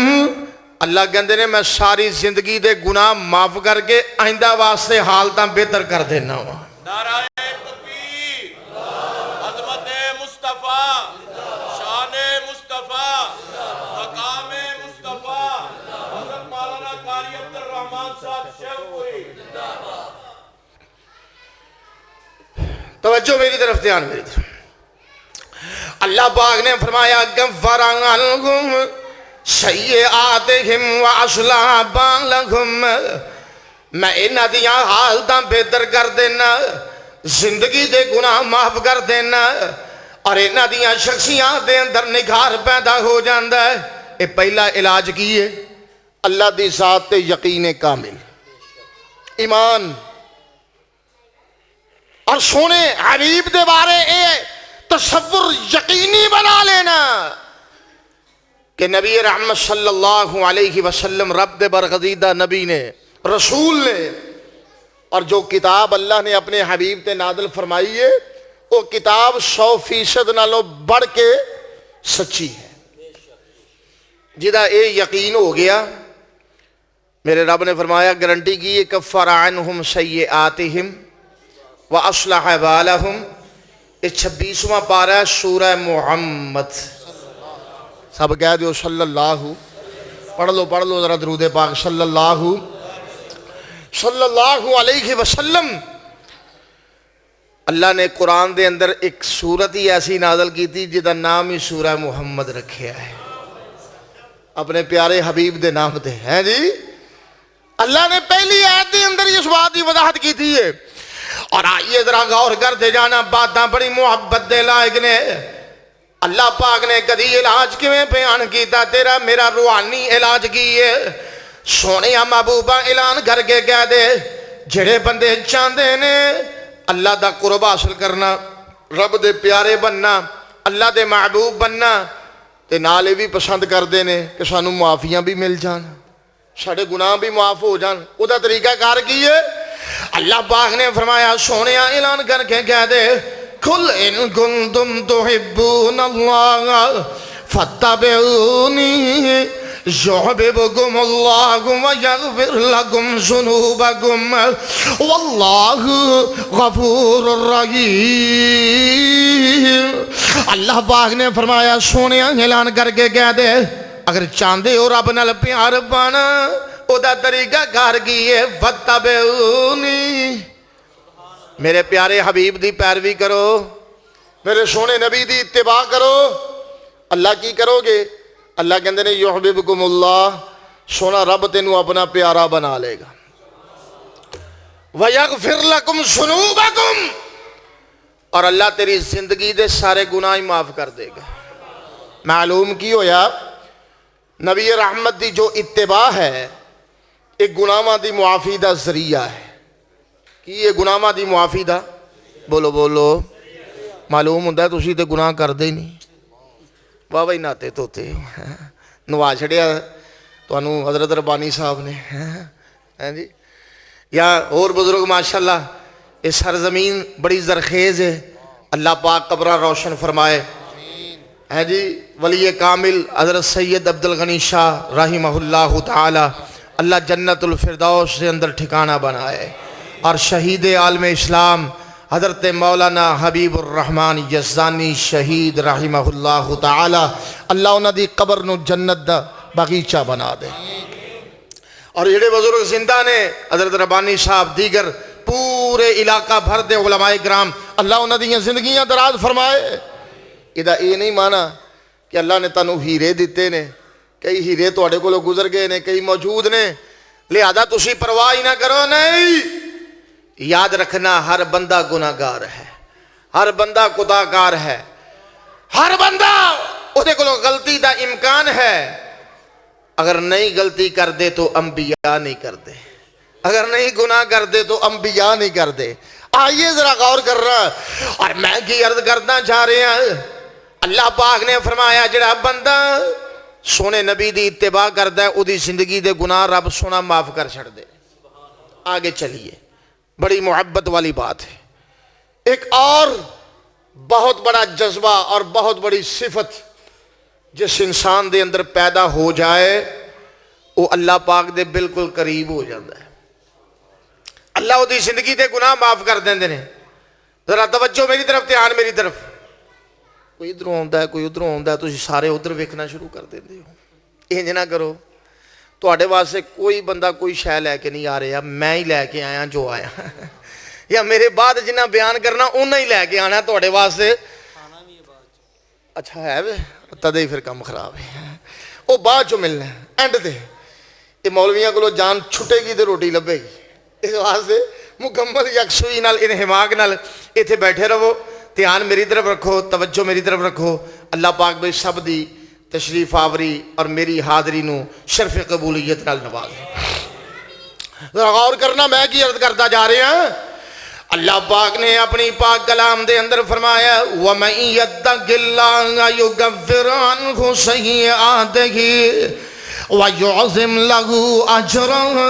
اللہ کہندے نے میں ساری زندگی دے گناہ معاف کر کے آئندہ واسطے حالتاں بہتر کر دینا ہوا۔ نعرہ تکبیر، عظمت مصطفیٰ، شان مصطفیٰ، مقام مصطفیٰ، حضرت مولانا قاری توجہ میری طرف، دھیان میری طرف. اللہ پاک نے فرمایا غفر عنہم سیئاتہم واصلح بالہم، میں انہاں دیاں حالتاں بہتر کر دینا، زندگی دے گناہ معاف کر دینا، اور انہاں دیاں شخصیات دے اندر نکھار پیدا ہو جاندا ہے. اے پہلا علاج کی ہے اللہ دی ذات تے یقین کامل، ایمان اور سونے حبیب دے بارے اے تصور یقینی بنا لینا کہ نبی رحمت صلی اللہ علیہ وسلم رب دے برگزیدہ نبی نے، رسول نے، اور جو کتاب اللہ نے اپنے حبیب تے نازل فرمائی ہے وہ کتاب 100% نالوں بڑھ کے سچی ہے. جدا اے یقین ہو گیا، میرے رب نے فرمایا گارنٹی کی ہے کفر عنہم سیئاتہم واصلح بالہم. یہ 26واں پارہ ہے سورہ محمد. سب کہہ دیو صلی اللہ، پڑھ لو ذرا درود پاک صلی اللہ علیہ وسلم. اللہ نے قرآن دے اندر ایک سورت ہی ایسی نازل کی تھی جدا نام ہی سورہ محمد رکھیا ہے، اپنے پیارے حبیب دے نام دے ہیں جی. اللہ نے پہلی آیت دے اندر اس بات کی وضاحت کی تھی ہے. اور آئیے ذرا غور کرتے جانا، باتاں بڑی محبت دے لائق نے. اللہ پاک نے کدی علاج کیویں بیان کیتا تیرا میرا روحانی علاج کی ہے. سونے محبوبہ اعلان کر کے کہہ دے جڑے بندے چاہتے نے اللہ دا قرب حاصل کرنا، رب دے پیارے بننا، اللہ دے محبوب بننا، تے نالے بھی پسند کردے نے کہ سانو معافیاں بھی مل جان، ساڑے گناہ بھی معاف ہو جان. او دا طریقہ کار کی ہے؟ اللہ پاک نے فرمایا سونے اعلان کر کے کہہ دے قل ان کنتم تحبون اللہ فاتبعونی یحببکم اللہ ویغفر لکم ذنوبکم واللہ غفور الرحیم. اللہ پاک نے فرمایا سونے اعلان کر کے کہہ دے اگر چاندے ہو رب نال پیار پانا او دا طریقہ کار کی ہے فاتبعونی، میرے پیارے حبیب دی پیروی کرو، میرے سونے نبی دی اتباع کرو. اللہ کی کرو گے؟ اللہ کہندے نے یحببکم اللہ، سونا رب تینوں اپنا پیارا بنا لے گا، ویغفر لکم ذنوبکم، اور اللہ تیری زندگی دے سارے گناہ معاف کر دے گا. معلوم کی ہویا نبی رحمت دی جو اتباع ہے ایک گناہاں دی معافی دا ذریعہ ہے. کی یہ گناہاں دی معافی دا؟ بولو معلوم ہوندہ ہے تسی تے گناہ کر دے نہیں، واہ بھائی ناتے توتے نواز چھڑیا تو انہوں حضرت ربانی صاحب نے جی، یا اور بزرگ ماشاءاللہ. اس سرزمین بڑی زرخیز ہے، اللہ پاک قبرہ روشن فرمائے ہے جی. ولی کامل حضرت سید عبدالغنی شاہ رحمہ اللہ تعالی، اللہ جنت الفردوس سے اندر ٹھکانہ بنائے. اور شہید عالم اسلام حضرت مولانا حبیب الرحمن یزدانی شہید رحمہ اللہ تعالی، اللہ انہاں دی قبر نو جنت دا باغیچہ بنا دے. اور جڑے بزرگ زندہ نے حضرت ربانی صاحب دیگر پورے علاقہ بھر دے علماء کرام، اللہ انہاں دی زندگیاں دراز فرمائے. ادھا یہ نہیں مانا کہ اللہ نے تانوں ہیرے دیتے نے، کئی ہیرے توڑے کو لوگ گزر گئے نے، کئی موجود نے، لہذا تسی پرواہ ہی نہ کرو. نہیں، یاد رکھنا ہر بندہ گناہگار ہے، ہر بندہ خطاکار ہے، ہر بندہ اودے کو غلطی دا امکان ہے. اگر نہیں غلطی کر دے تو انبیاء نہیں کر دے، اگر نہیں گناہ کر دے تو انبیاء نہیں کر دے. آئیے ذرا غور کر رہا. اور میں کی عرض کرنا چاہ رہے ہیں، اللہ پاک نے فرمایا جڑا بندہ سونے نبی دی اتباع کردا ہے او دی زندگی دے گناہ رب سونا معاف کر چھڑ دے. آگے چلیے، بڑی محبت والی بات ہے. ایک اور بہت بڑا جذبہ اور بہت بڑی صفت جس انسان دے اندر پیدا ہو جائے وہ اللہ پاک دے بالکل قریب ہو جاتا ہے. اللہ وہ دی زندگی دے گناہ معاف کر دیندے نے. ذرا توجہ میری طرف، دھیان میری طرف. کوئی ادھروں آندا ہے کوئی ادھروں آندا ہے، تسی سارے ادھر ویکھنا شروع کر دیندے ہو. انج نہ کرو، تواڈے واسطے کوئی بندہ کوئی شے لے کے نہیں آ رہا، میں ہی لے کے آیا جو آیا. یا میرے بعد جنہ بیان کرنا انہیں ہی لے کے آنا تھوڑے واسطے اچھا ہے وے تدے پھر کم خراب ہے وہ بعد چو ملنا ہے اینڈ دے یہ مولویاں کو جان چھٹے گی تو روٹی لبے گی اس واسطے مکمل یکسوئی نال انہماک نال ایتھے بیٹھے رہو دھیان میری طرف رکھو توجہ میری طرف رکھو اللہ پاک بھائی سب دی تشریف آوری اور میری حاضری نو شرف قبولیت نال نوازے ذرا غور کرنا میں کی عرض کرتا جا رہے ہیں اللہ پاک نے اپنی پاک کلام دے اندر فرمایا وَمَن يَتَّقِ اللَّهَ يُكَفِّرْ عَنْهُ سَيِّئَاتِهِ وَيُعْظِمْ لَهُ أَجْرًا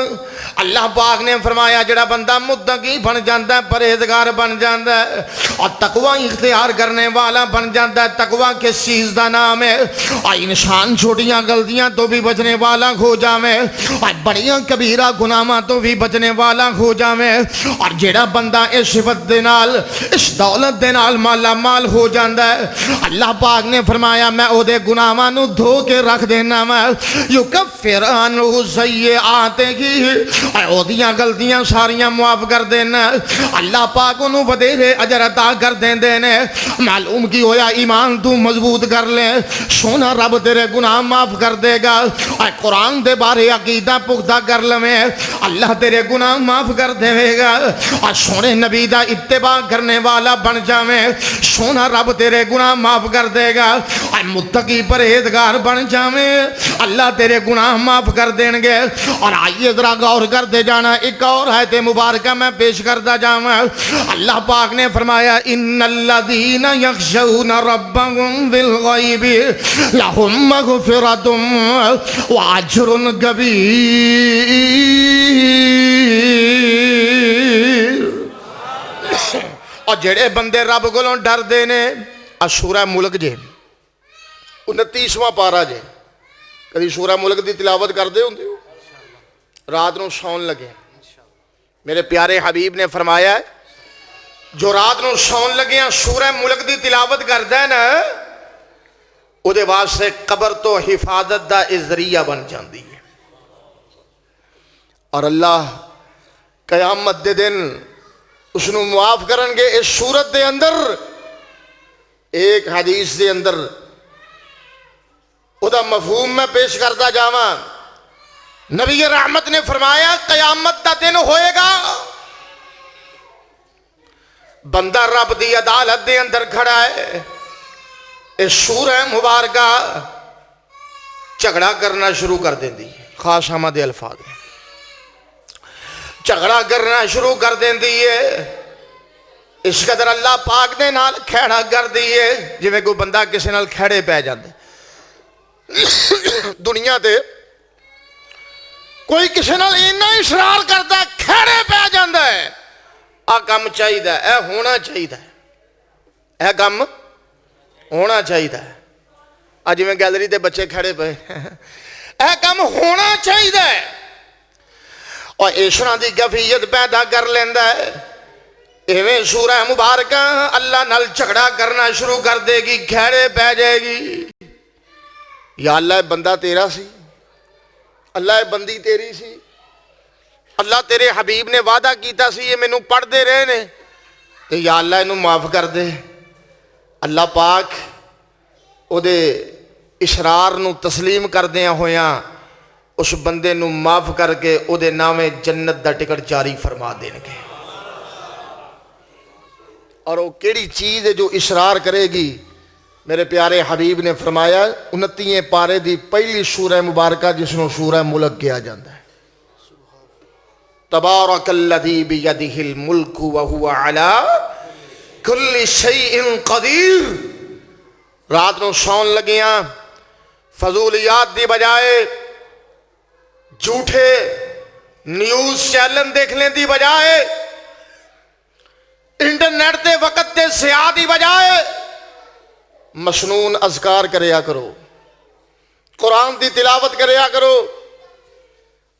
اللہ پاک نے فرمایا جڑا بندہ متقی بن جاندہ ہے پرہیزگار بن جاندہ ہے اور تقوی اختیار کرنے والا بن جاندہ ہے تقوی کس چیز دا نام ہے اور انسان چھوٹیاں غلطیاں تو بھی بچنے والا ہو جاوے اور بڑیاں کبیرہ گناہاں تو بھی بچنے والا ہو جاوے اور جڑا بندہ اس صفت دے نال اس دولت دے نال مالا مال ہو جاندہ ہے اللہ پاک نے فرمایا میں او دے گناہاں نو دھو کے رکھ دینا میں یکفر عنہ سیئاتہ او دیاں غلطیاں ساریاں معاف کر دینا اللہ پاک انہوں ودیرے اجر عطا کر دیں دینے معلوم کی ہویا ایمان تو مضبوط کر لے سونا رب تیرے گناہ معاف کر دے گا اور قرآن دے بارے عقیدہ پختہ کر لیں اللہ تیرے گناہ معاف کر دے گا اور سونے نبی دا اتباع کرنے والا بن جاویں سونا رب تیرے گناہ معاف کر دے گا اور متقی پرہیزگار بن جاویں اللہ تیرے گناہ معاف کر دیں گے اور آئیے ذرا غور کرتے جانا ایک اور آیت مبارکہ میں پیش کرتا جاؤں اللہ پاک نے فرمایا ان الذین یخشون ربهم بالغیب لهم مغفرۃ واجر کبیر اور جڑے بندے رب کولوں ڈردے نے سورہ ملک جے 29واں پارا جے کدی سورہ ملک دی تلاوت کر دے ہوندے ہو رات نو سون لگے میرے پیارے حبیب نے فرمایا ہے جو رات نو سون لگے سورہ ملک دی تلاوت کردا ہے نا او دے واسطے قبر تو حفاظت دا ذریعہ بن جاندی ہے اور اللہ قیامت دے دن اس نو معاف کرن گے اس صورت دے اندر ایک حدیث دے اندر او دا مفہوم میں پیش کرتا جاواں نبی رحمت نے فرمایا قیامت دا دن ہوئے گا بندہ رب دی عدالت دے اندر کھڑا ہے اس سورہ مبارکہ جھگڑا کرنا شروع کر دیں دی خاص حمد الفاظ نے جھگڑا کرنا شروع کر دیں دی اس قدر اللہ پاک نے نال کھیڑا کر دیئے جی میں کوئی بندہ کسی نال کھیڑے پہ جاندے دنیا دے کوئی کسی نال اینا اصرار کرتا ہے کھیڑے پہ جاندہ ہے کام چاہی دا اے ہونا چاہی دا اے کام ہونا چاہی دا آج میں گیلری دے بچے کھڑے پہ اے کام ہونا چاہی دا اور عشرہ دی کفیت پیدا کر لیندہ ہے ایویں سورہ مبارکہ اللہ نال جھگڑا کرنا شروع کر دے گی کھیڑے پہ جائے گی یا اللہ بندہ تیرا سی اللہ بندی تیری سی اللہ تیرے حبیب نے وعدہ کیتا سی یہ میں پڑھ دے رہے نے تو یا اللہ انہوں معاف کر دے اللہ پاک او دے اشرار نو تسلیم کر دیا ہویاں اس بندے نو معاف کر کے او دے نامے جنت دا ٹکٹ جاری فرما دیں گے اور وہ کیڑی چیز ہے جو اشرار کرے گی میرے پیارے حبیب نے فرمایا 29 پارے دی پہلی سورہ مبارکہ جس نو سورہ ملک کیا جاندہ ہے تبارک الذی بیدہ الملک وہو علی کل شیء قدیر رات نو سون لگیاں فضولیات دی بجائے جھوٹے نیوز چینل دیکھنے دی بجائے انٹرنیٹ دے وقت دے سیاہ دی بجائے مسنون اذکار کریا کرو قرآن دی تلاوت کریا کرو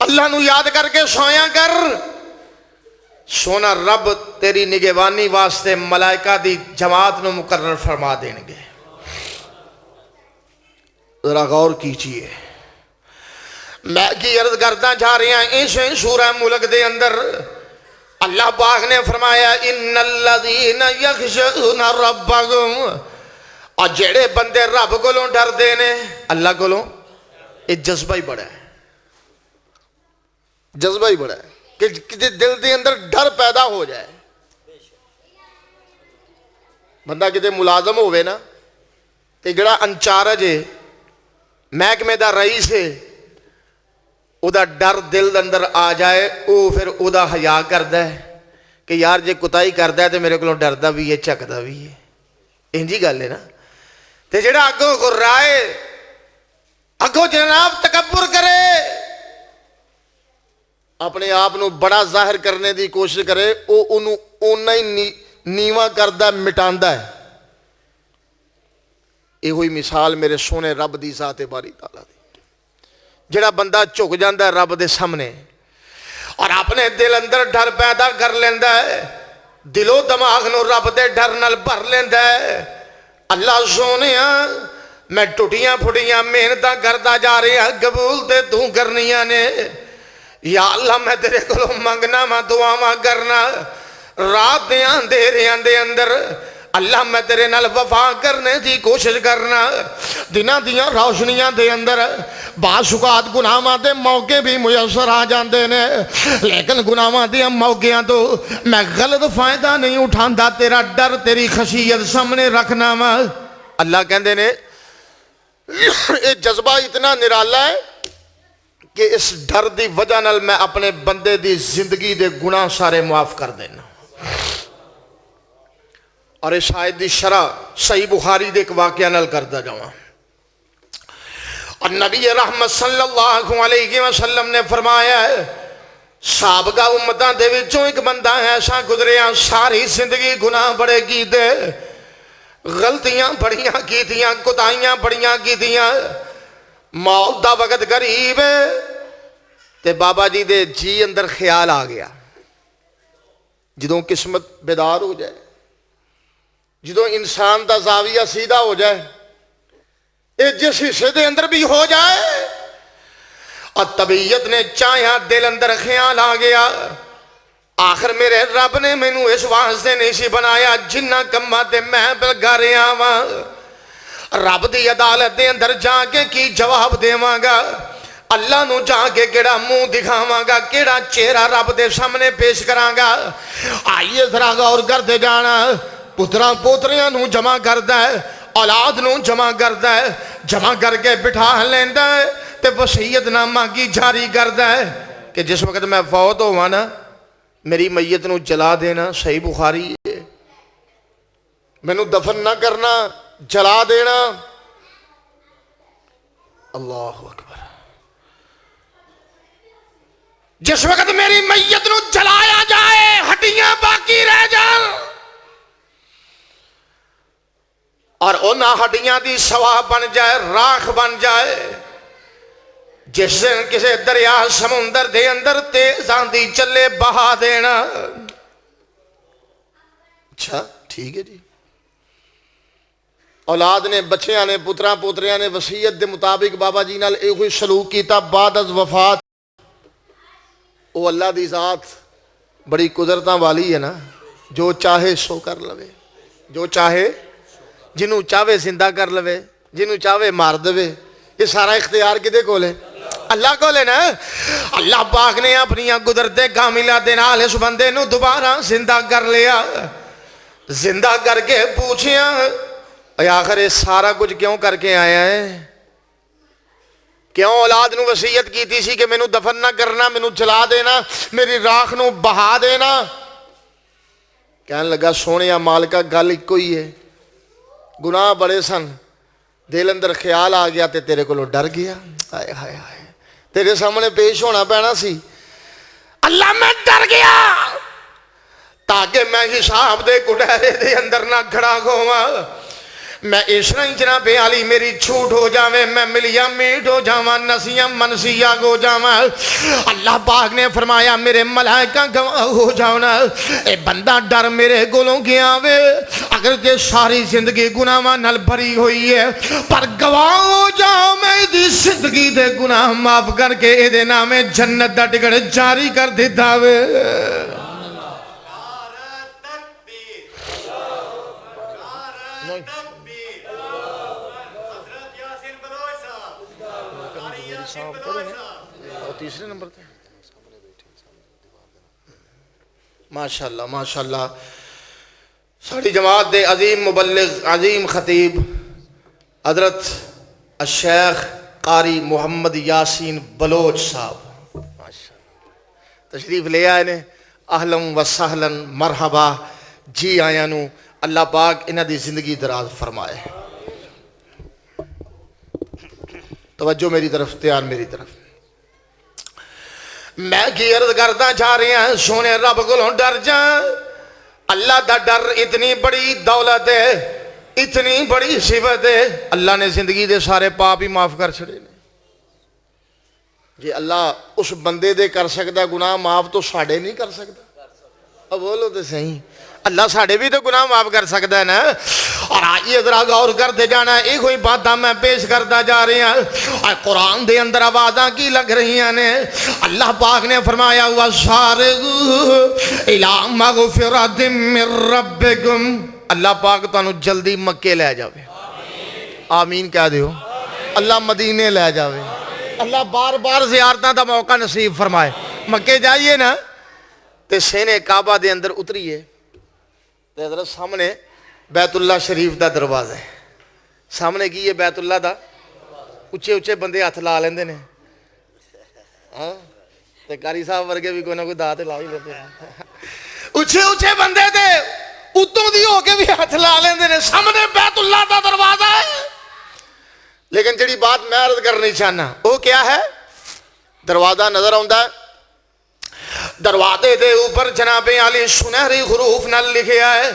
اللہ نو یاد کر کے سویا کر سونا رب تیری نگہبانی واسطے ملائکہ دی جماعت نو مقرر فرما دیں گے ذرا غور کیجئے میں کی عرض کرتا جا رہی ہیں اس سورہ ملک دے اندر اللہ پاک نے فرمایا ان الذین یخشون ربهم، اور جڑے بندے رب کولوں ڈردے نے اللہ کولوں، یہ جذبہ ہی بڑا ہے، جذبہ ہی بڑا ہے کہ دل دے اندر ڈر پیدا ہو جائے۔ بندہ کتے ملازم ہوئے نا تے جڑا انچارج ہے، محکمے دا رئیس ہے، او دا ڈر دل اندر آ جائے، او پھر او دا حیا کردا ہے کہ یار جے کتائی کردا ہے تے میرے کولوں ڈردا بھی ہے، چکدا بھی ہے، انجی گل ہے نا۔ تے جڑا اگوں غرائے، اگوں جناب تکبر کرے، اپنے آپ نو بڑا ظاہر کرنے دی کوشش کرے، او انہوں اونا ہی نیواں کردہ مٹاندہ ہے۔ یہ ہوئی مثال میرے سونے رب دی ذات باری تعالیٰ دی، جڑا بندہ جھک جاندہ ہے رب دے سامنے اور اپنے دل اندر ڈر پیدا کر لیندہ ہے، دل و دماغ نو رب دے ڈر نال بھر لیندہ ہے۔ اللہ سونیا میں ٹوٹیاں پھٹیاں محنتاں کردا جا رہی ہاں، قبول تے تو کرنیاں نے، یا اللہ میں تیرے کو منگنا میں دعا ماں کرنا، رات دے اندھیریاں دے اندر اللہ میں تیرے نال وفا کرنے دی کوشش کرنا، دنہ دیاں روشنیاں دے اندر بعض اوقات گناہاں دے موقع بھی میسر آ جاندے نے، لیکن گناہاں دے موقعاں تو میں غلط فائدہ نہیں اٹھاندا، تیرا ڈر تیری خشیت سامنے رکھنا میں۔ اللہ کہندے نے یہ جذبہ اتنا نرالا ہے کہ اس ڈر دی وجہ نال میں اپنے بندے دی زندگی دے گناہ سارے معاف کر دینا۔ اور اس آیت دی شرح صحیح بخاری دے ایک واقعہ نال کردا جاواں، اور نبی رحمت صلی اللہ علیہ وسلم نے فرمایا ہے سابقہ امتاں دے وچوں ایک بندہ ایسا گزریا، ساری زندگی گناہ بڑے کیتے، غلطیاں بڑیاں کیتیاں، کوتاہیاں بڑیاں کیتیاں، موت دا وقت قریب ہے تے بابا جی دے جی اندر خیال آ گیا، جدوں قسمت بیدار ہو جائے، جدوں انسان دا زاویہ سیدھا ہو جائے، اے جس حصے دے اندر بھی ہو جائے، اور طبیعت نے چاہیا دل اندر خیال آ گیا، آخر میرے رب نے مینوں اس واسطے نہیں سی بنایا جنہ کماں تے میں بلگا رہا واں، رب دی عدالت دے اندر جا کے کی جواب دیواں گا، اللہ نو جا کے کیڑا منہ دکھاواں گا، کیڑا چہرہ رب دے سامنے پیش کراں گا۔ آئیے ذرا غور کرتے جانا، پتراں پوتریاں نو جمع کردا ہے، اولاد نو جمع کردا ہے، جمع کر کے بٹھا لیندا ہے تے وصیت نامہ کی جاری کردا ہے کہ جس وقت میں فوت ہوا نا میری میت نو جلا دینا، صحیح بخاری ہے، مینوں دفن نہ کرنا، جلا دینا۔ اللہ اکبر، جس وقت میری میت نو جلایا جائے ہڈیاں باقی رہ جان، اور انہاں ہڈیاں دی سوا بن جائے، راکھ بن جائے، جس دن کسے دریا سمندر دے اندر تیز آندھی چلے بہا دینا۔ اچھا ٹھیک ہے جی، اولاد نے، بچیاں نے، پتراں پوتریاں نے وصیت دے مطابق بابا جی نال ایک ہوئی سلوک کیتا، بعد از وفات او اللہ دی ذات بڑی قدرتاں والی ہے نا، جو چاہے سو کر لوے، جو چاہے، جنہوں چاہے زندہ کر لوے، جنہوں چاہے مار دوے، یہ سارا اختیار کدے کول ہے؟ اللہ کو لے نا۔ اللہ پاک نے اپنی قدرتیں کاملہ دے نال اس بندے نو دوبارہ زندہ کر لیا، زندہ کر کے پوچھیا آخر یہ سارا کچھ کیوں کر کے آیا ہے؟ کیوں اولاد نو وصیت کی تھی سی کہ مینوں دفن نہ کرنا، مینوں جلا دینا، میری راکھ نو بہا دینا؟ کہنے لگا سونیا مالکا گل ایک کوئی ہے، گناہ بڑے سن، دل اندر خیال آ گیا تے تیرے کو ڈر گیا، ہائے ہائے ہائے تیرے سامنے پیش ہونا پینا سی، اللہ میں ڈر گیا تاکہ میں حساب دے کٹہرے دے اندر نہ کھڑا ہوواں، میں اس طرح جناب علی میری چھوٹ ہو جاوے، میں ملیا میٹ ہو جاواں، نسیاں منسیہ ہو جاواں۔ اللہ پاک نے فرمایا میرے ملائکہ گواہ ہو جاؤنا، اے بندہ ڈر میرے گولوں گیا وے، اگر کہ ساری زندگی گناہاں نال بھری ہوئی ہے، پر گواہ ہو جاؤ میں دی زندگی دے گناہ معاف کر کے اے دے نامے جنت دا ٹکٹ جاری کر دیتا وے۔ تیسرے نمبر پہ ماشاءاللہ ماشاءاللہ ساری جماعت دے عظیم مبلغ عظیم خطیب حضرت الشیخ قاری محمد یاسین بلوچ صاحب ماشاءاللہ تشریف لے آئے نے اہلم و سہلن مرحبا جی آیا نو اللہ پاک انہاں دی زندگی دراز فرمائے توجہ میری طرف تیار میری طرف میں کی عرض کرتا جا رہے ہیں سونے رب کو ڈر جا اللہ دا ڈر اتنی بڑی دولت ہے اتنی بڑی صفت ہے اللہ نے زندگی دے سارے پاپ ہی معاف کر چھڑے نے جی اللہ اس بندے دے کر سکتا گناہ معاف تو ساڑھے نہیں کر سکتا اب بولو تو صحیح اللہ ساڑھے بھی تو گناہ معاف کر سکتا ہے نا اور آئیے ذرا غور کرتے جانا ایک کوئی باتاں میں پیش کرتا جا رہی ہیں اور قرآن دے اندر آوازاں کی لگ رہی ہیں اللہ پاک نے فرمایا وَسَارِعُوا إِلَىٰ مَغْفِرَةٍ مِّن رَبِّكُمْ اللہ پاک تانوں جلدی مکے لے جاوے آمین کہہ دیو اللہ مدینے لے جاوے اللہ بار بار زیارتاں دا موقع نصیب فرمائے مکے جائیے نا تے سینے کعبہ دے اندر اتریے تے حضرت سامنے بیت اللہ شریف دا دروازہ ہے سامنے کی یہ بیت اللہ دا اچھے اچھے بندے ہاتھ لا لیندے نے تے قاری صاحب ورگے بھی کوئی نہ کوئی دات لا ہی لیتے ہیں اچھے اچھے بندے دے اتوں دی ہو کے بھی ہاتھ لا لیندے نے سامنے بیت اللہ دا دروازہ ہے لیکن جڑی بات میں عرض کرنی چاہنا وہ کیا ہے دروازہ نظر آندا ہے دروازے دے اوپر جناب علی سنہری حروف نال لکھیا ہے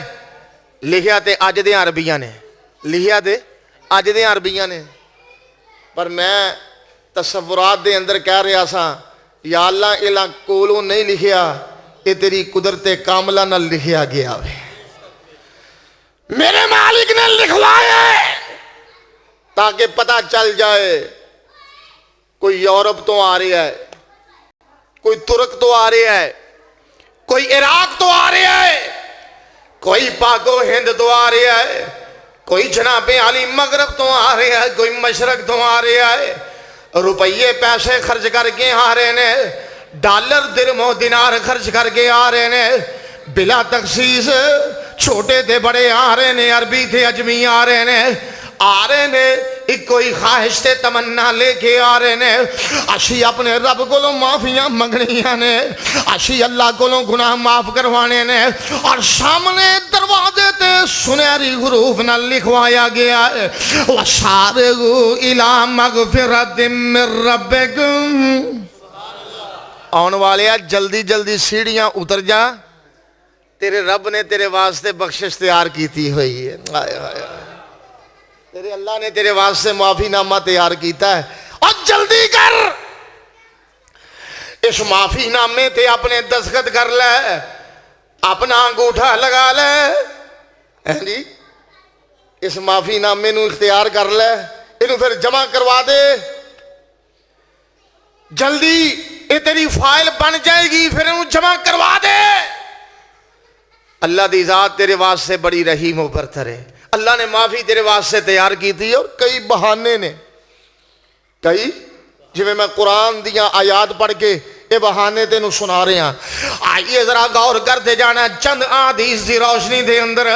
لکھیا تے اج دے عربیاں نے لکھیا تے اج دے عربیاں نے پر میں تصورات دے اندر کہہ رہا سا یا اللہ الا کولوں نہیں لکھیا یہ تیری قدرت کاملہ نال لکھیا گیا ہے میرے مالک نے لکھوایا ہے تاکہ پتہ چل جائے کوئی یورپ تو آ رہا ہے کوئی ترک تو آ رہا ہے کوئی عراق تو آ رہا ہے کوئی پاک و ہند تو آ رہا ہے کوئی جناب علی مغرب تو آ رہا ہے کوئی مشرق تو آ رہا ہے روپیے پیسے خرچ کر کے آ رہے ہیں ڈالر درہم و دینار خرچ کر کے آ رہے ہیں بلا تخصیص چھوٹے تھے بڑے آ رہے ہیں عربی تھے اجمی آ رہے ہیں ایک کوئی خواہش تے تمنا لے کے آ رہے نے اشی اپنے رب کو معافیاں منگنیاں نے اشی اللہ کو گناہ معاف کروانے نے اور سامنے دروازے تے سنہری حروف نہ لکھوایا گیا ہے وَسَارِعُوا إِلَىٰ مَغْفِرَةٍ مِّن رَبِّكُمْ آن والے جلدی جلدی سیڑھیاں اتر جا تیرے رب نے تیرے واسطے بخشش تیار کیتی ہوئی ہے آئے آئے تیرے اللہ نے تیرے واسطے معافی نامہ تیار کیتا ہے اور جلدی کر اس معافی نامے تے اپنے دستخط کر لے اپنا انگوٹھا لگا لے جی اس معافی نامے نو اختیار کر لے انہوں پھر جمع کروا دے جلدی یہ تیری فائل بن جائے گی پھر انہوں جمع کروا دے اللہ دی ذات تیرے واسطے بڑی رحیم و برتر ہے اللہ نے معافی تیرے واسطے تیار کی تھی اور کئی بہانے نے کئی جو میں قرآن دیا آیات پڑھ کے یہ بہانے تینوں سنا رہے ہیں آئیے ذرا غور کرتے جانا چند حدیث دی روشنی دے اندر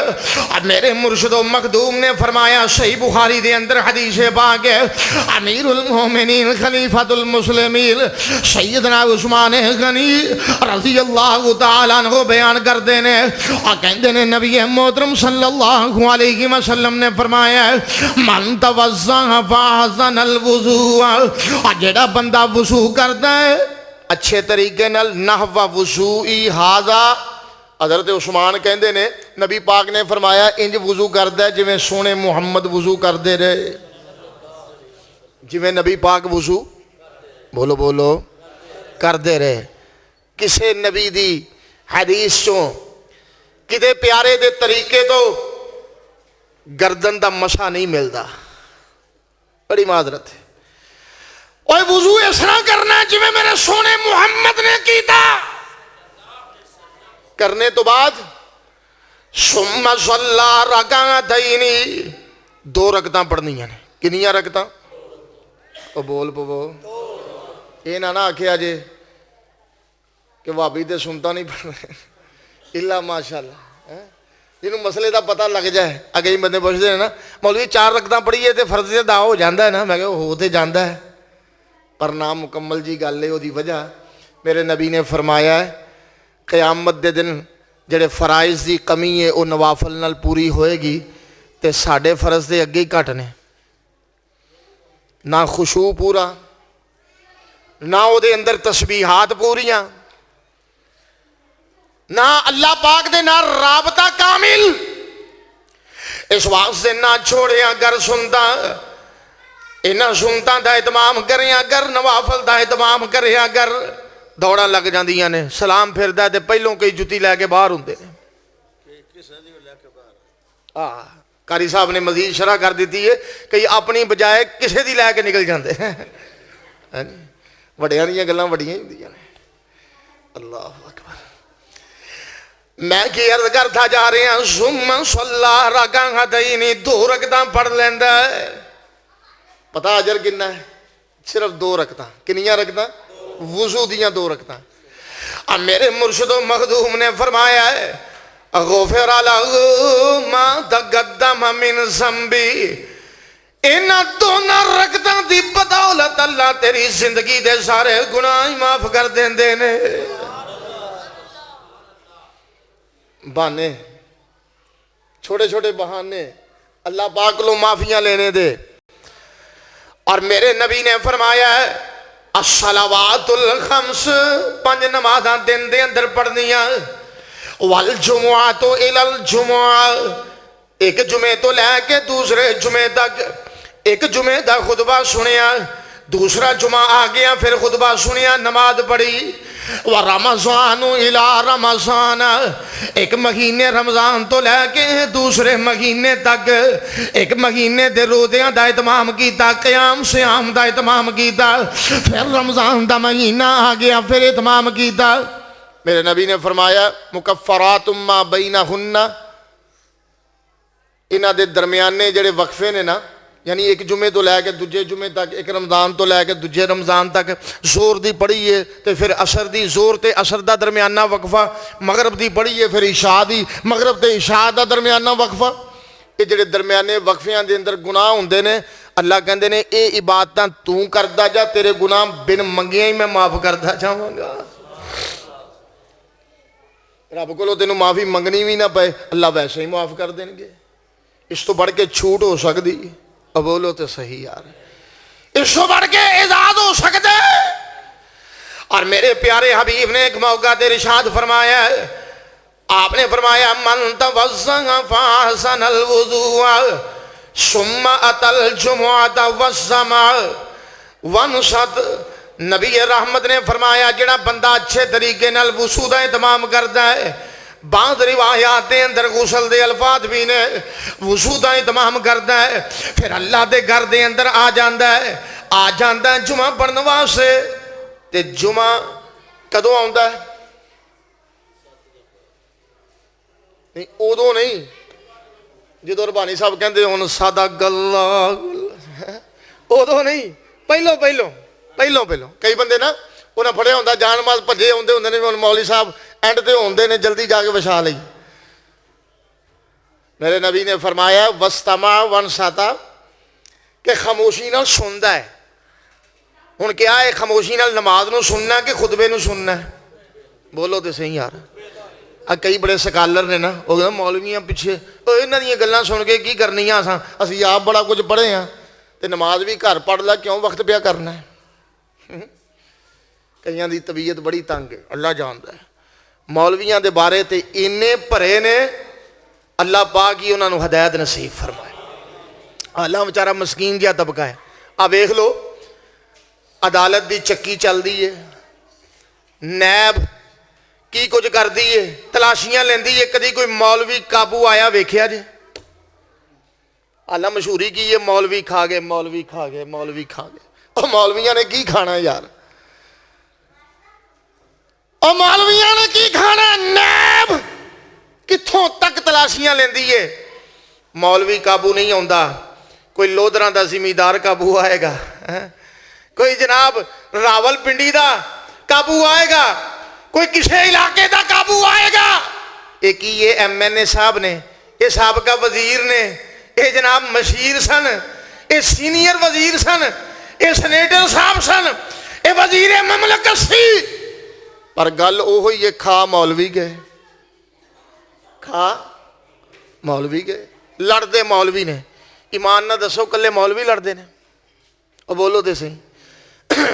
میرے مرشد و مخدوم نے فرمایا صحیح بخاری دے اندر حدیث پاک ہے امیر المومنین خلیفۃ المسلمین سیدنا عثمان غنی رضی اللہ تعالیٰ عنہ بیان کر دینے اور کہندے نے نبی محترم صلی اللہ علیہ وسلم نے فرمایا من توضأ فاحسن الوضوء اور جڑا بندہ وضو کرتا ہے اچھے طریقے نال نحو وضوئی حاضا حضرت عثمان کہندے نے نبی پاک نے فرمایا انج وضو کردہ ہے جویں سونے محمد وضو کردے رہے جویں نبی پاک وضو بولو بولو کردے رہے کسے نبی دی حدیث چوں کدے پیارے دے طریقے تو گردن دا مسا نہیں ملدا بڑی معذرت ہے اوہ وضو اس طرح کرنا ہے جویں میرے سونے محمد نے کیتا کرنے تو بعد ثم صلی رکعتین، 2 رکعتاں پڑھنیاں نے. کنیاں رکعتاں؟ او بول پو یہ نہ آکھیا جے کہ بھابی تے سنتا نہیں پڑھ رہے الا ماشاء اللہ. جنہوں مسئلے دا پتہ لگ جائے. اگے بندے پوچھتے ہیں نا مولوی 4 رکعتاں پڑھیے تے فرض ادا ہو جاندہ ہے نا. میں کہا ہو تے جاندہ ہے پر نامکمل جی گل ہے. وہ دی وجہ میرے نبی نے فرمایا ہے قیامت دے دن جڑے فرائض دی کمی ہے وہ نوافل نال پوری ہوئے گی تے ساڑھے فرض دے اگے ہی گھٹ نے. نہ خشوع پورا، نہ او دے اندر تسبیحات پوریاں، نہ اللہ پاک دے نہ رابطہ کامل. اس واسطے نہ چھوڑے اگر سنتا انہاں سنتا دا اہتمام کریں، اگر نوافل دا اہتمام کریں، اگر دوڑا لگ جاندیاں نے. سلام پھر دے پہلوں کئی جتی لے کے باہر ہوندے نے. قاری صاحب نے مزید شرح کر دیتی ہے کہ اپنی بجائے کسے دی لے کے نکل جاندے ہیں. وڈیاں دیاں گلاں وڈیاں ہوندیاں نے. اللہ اکبر. میں کی عرض کرتا جا رہے ہیں ثم صلی رکعتین، 2 رکعتاں پڑھ لیندا ہے. پتہ اجر کتنا ہے؟ صرف 2 رکعتاں. کنیاں رکعتاں؟ وضو دیاں 2 رکعتاں. اب میرے مرشد و مخدوم نے فرمایا ہے غفر لہ ما تقدم من ذنبی، ان 2 رکعتاں دی بدولت اللہ تیری زندگی دے سارے گناہ معاف کر دیندے نے. بہانے، چھوٹے چھوٹے بہانے اللہ پاک لو معافیاں لینے دے. اور میرے نبی نے فرمایا ہے الصلوات الخمس، 5 نمازاں دن دے اندر پڑھنیاں. والجمعۃ الی الجمعہ، ایک جمعے تو لے کے دوسرے جمعے تک. ایک جمعے دا خطبہ سنیا، دوسرا جمعہ آ گیا پھر خطبہ سنیا، نماز پڑھی. ورمضان الی رمضان، ایک مہینے رمضان تو لے کے دوسرے مہینے تک ایک مہینے دے روزیاں دا اہتمام کیتا، قیام سیام دا اہتمام کیتا. پھر رمضان دا مہینہ آ گیا پھر اہتمام کیتا. میرے نبی نے فرمایا مکفرات ما بینہن، انہاں دے درمیانے جڑے وقفے نے نا، یعنی ایک جمعے تو لے کے دوجے جمعے تک، ایک رمضان تو لے کے دوجے رمضان تک زور دی پڑھی ہے تے پھر عصر دی، زور تے عصر دا درمیانہ وقفہ. مغرب دی پڑھی ہے پھر عشاء دی، مغرب تے عشاء دا درمیانہ وقفہ. یہ جڑے درمیانے وقفیاں دے اندر گناہ ہوندے نے، اللہ کہندے نے اے عبادتاں تو کردا جا، تیرے گناہ بن منگیاں ہی میں معاف کردا جاواں گا. رب کو تینوں معافی منگنی بھی نہ پے، اللہ ویسے ہی معاف کر دیں گے. اس تو بڑھ کے چھوٹ ہو سکتی؟ اب بولو تو صحیح یار، اس تو بڑھ کے اعزاز ہو سکتے؟ اور میرے پیارے حبیب نے ایک موقع دے ارشاد فرمایا ہے، آپ نے فرمایا من توضأ فاحسن الوضوء ثم اتى الجمعة والجمعة وانصت. نبی رحمت نے فرمایا جڑا بندہ اچھے طریقے نال وضو دا اہتمام کرتا ہے، بعض روایات دے اندر غسل دے الفاظ بھی نے، وضو دا اہتمام کرتا ہے پھر اللہ دے گھر دے اندر آ جاندا ہے جمعہ پڑھن واسطے. تے جمعہ کدوں آوندا ہے؟ نہیں ادو نہیں جدو ربانی صاحب کہندے ہن سادہ گلا، ادو نہیں، پہلو. کئی بندے نا انہیں پڑھیا ہوندہ جان مال بھجے ہوندے نے، مولوی صاحب اینڈ تے ہوندے نے جلدی جا کے وچھا لئی. میرے نبی نے فرمایا وستمع وانصتا، کہ خاموشی نال سندا ہے. ہن کیا ہے خاموشی نال نماز نو سننا کہ خطبے نو سننا ہے؟ بولو تے صحیح یار. کئی بڑے سکالر نے نا، وہ کہتے مولویاں پیچھے انہاں دیاں گلاں سن کے کی کرنیاں اسی آپ بڑا کچھ پڑھے ہیں تے نماز بھی گھر پڑھ لا، کیوں وقت پیا کرنا ہے؟ کئیاں دی طبیعت بڑی تنگ ہے، اللہ جاندا ہے. مولویاں دے بارے تے انے بھرے نے، اللہ پاک ہی انہاں نو ہدایت نصیب فرمائے. اللہ بیچارہ مسکین جہا طبقہ ہے. آ ویکھ لو عدالت دی چکی چل دی ہے، نیب کی کچھ کر دی ہے، تلاشیاں لیندی ہے، کدی کوئی مولوی قابو آیا ویکھیا جے؟ اللہ مشہوری کی ہے مولوی کھا گئے. اور مولویاں نے کی کھانا ہے یار؟ اور مولویاں نے کی کھانا؟ نیب کتھوں تک تلاشیاں لیندی ہے، مولوی قابو نہیں آਉਂਦਾ، کوئی لودراں دا زمیندار قابو آئے گا، کوئی جناب راول پنڈی دا قابو آئے گا، کوئی کسی علاقے دا قابو آئے گا۔ ایک ہی یہ ایم این اے صاحب نے، یہ سابقہ وزیر نے، یہ جناب مشیر سن، یہ سینئر وزیر سن، یہ سینیٹر صاحب سن، یہ وزیر مملکت سی، پر گل اوہی یہ کھا مولوی گئے، کھا مولوی گئے، لڑ دے مولوی نے۔ ایمان نہ دسو کلے مولوی لڑ دے نے؟ اور بولو دے سہی،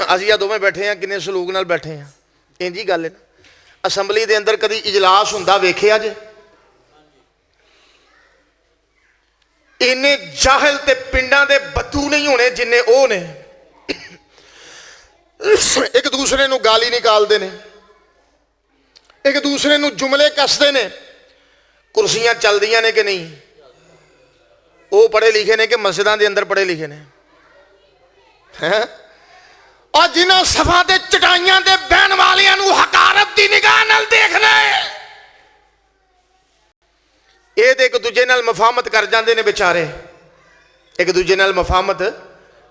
ازیا دو میں بیٹھے ہیں، کنے سلوک نال بیٹھے ہیں، انجی گل ہے نا۔ اسمبلی دے اندر کدی اجلاس ہوندا ویکھیا جے؟ انہیں جاہل تے پنڈاں دے بدو نہیں ہونے جنہیں او نے، ایک دوسرے نو گالی نکال دے نے، ایک دوسرے نو جملے کس دے نے۔ کرسیاں چل دیاں نے کہ نہیں؟ وہ پڑھے لکھے نے کہ مسجدان دے اندر پڑھے لکھے نے؟ اور جنہاں صفحہ دے چٹائیاں دے بین والیاں نو حقارت دی نگاہ نال دیکھنا ہے، یہ دے ایک دوجے نال مفاہمت کر جاندے نے بیچارے، ایک دوجے نال مفاہمت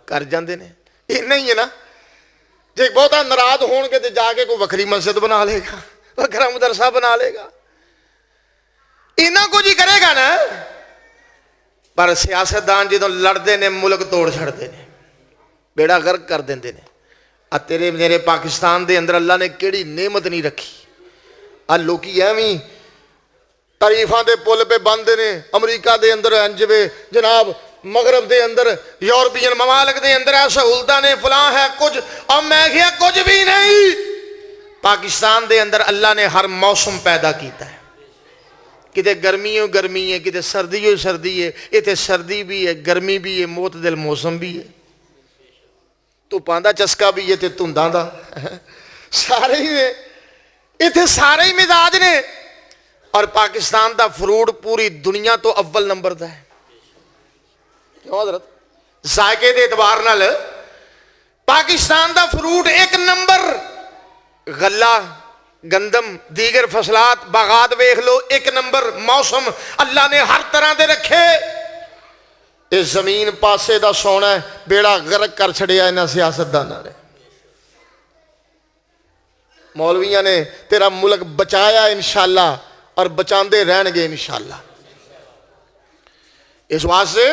کر جاندے نے۔ یہ نہیں ہے نا، جے بہتا ناراض ہون کے تے جا کے کوئی وکھری مسجد بنا لے گا، وکھرا مدرسہ بنا لے گا، انہاں کو جی کرے گا نا۔ پر سیاستدان جدوں لڑدے نے ملک توڑ چھڑدے نے، بیڑا غرق کر دیندے نے۔ تیرے میرے پاکستان دے اندر اللہ نے کیڑی نعمت نہیں رکھی، لوکی ایویں تعریفاں دے پل پہ باندھے نے، امریکہ دے اندر انجوے جناب، مغرب دے اندر، یورپین ممالک دے اندر سہولتاں نے، فلاں ہے کچھ، اور میں کہیا کچھ بھی نہیں۔ پاکستان دے اندر اللہ نے ہر موسم پیدا کیتا ہے، کتے گرمیوں گرمی ہے، کتے سردیوں سردی ہے، اتنے سردی بھی ہے، گرمی بھی ہے، معتدل موسم بھی ہے، تو پاندہ چسکا بھی ہے تے تنداں دا، سارے ہی نے، اتنے سارے ہی مزاج نے۔ اور پاکستان دا فروٹ پوری دنیا تو اول نمبر دا ہے، کیوں حضرت؟ ذائقے دے اعتبار نال پاکستان دا فروٹ ایک نمبر، غلہ، گندم، دیگر فصلات، باغات ویکھ لو ایک نمبر، موسم اللہ نے ہر طرح دے رکھے۔ اس زمین پاسے دا سونا ہے، بیڑا غرق کر چھڑیا انہاں سیاستداناں نے۔ مولویاں نے تیرا ملک بچایا انشاءاللہ، اور بچاندے رہن گے انشاءاللہ۔ اس واسطے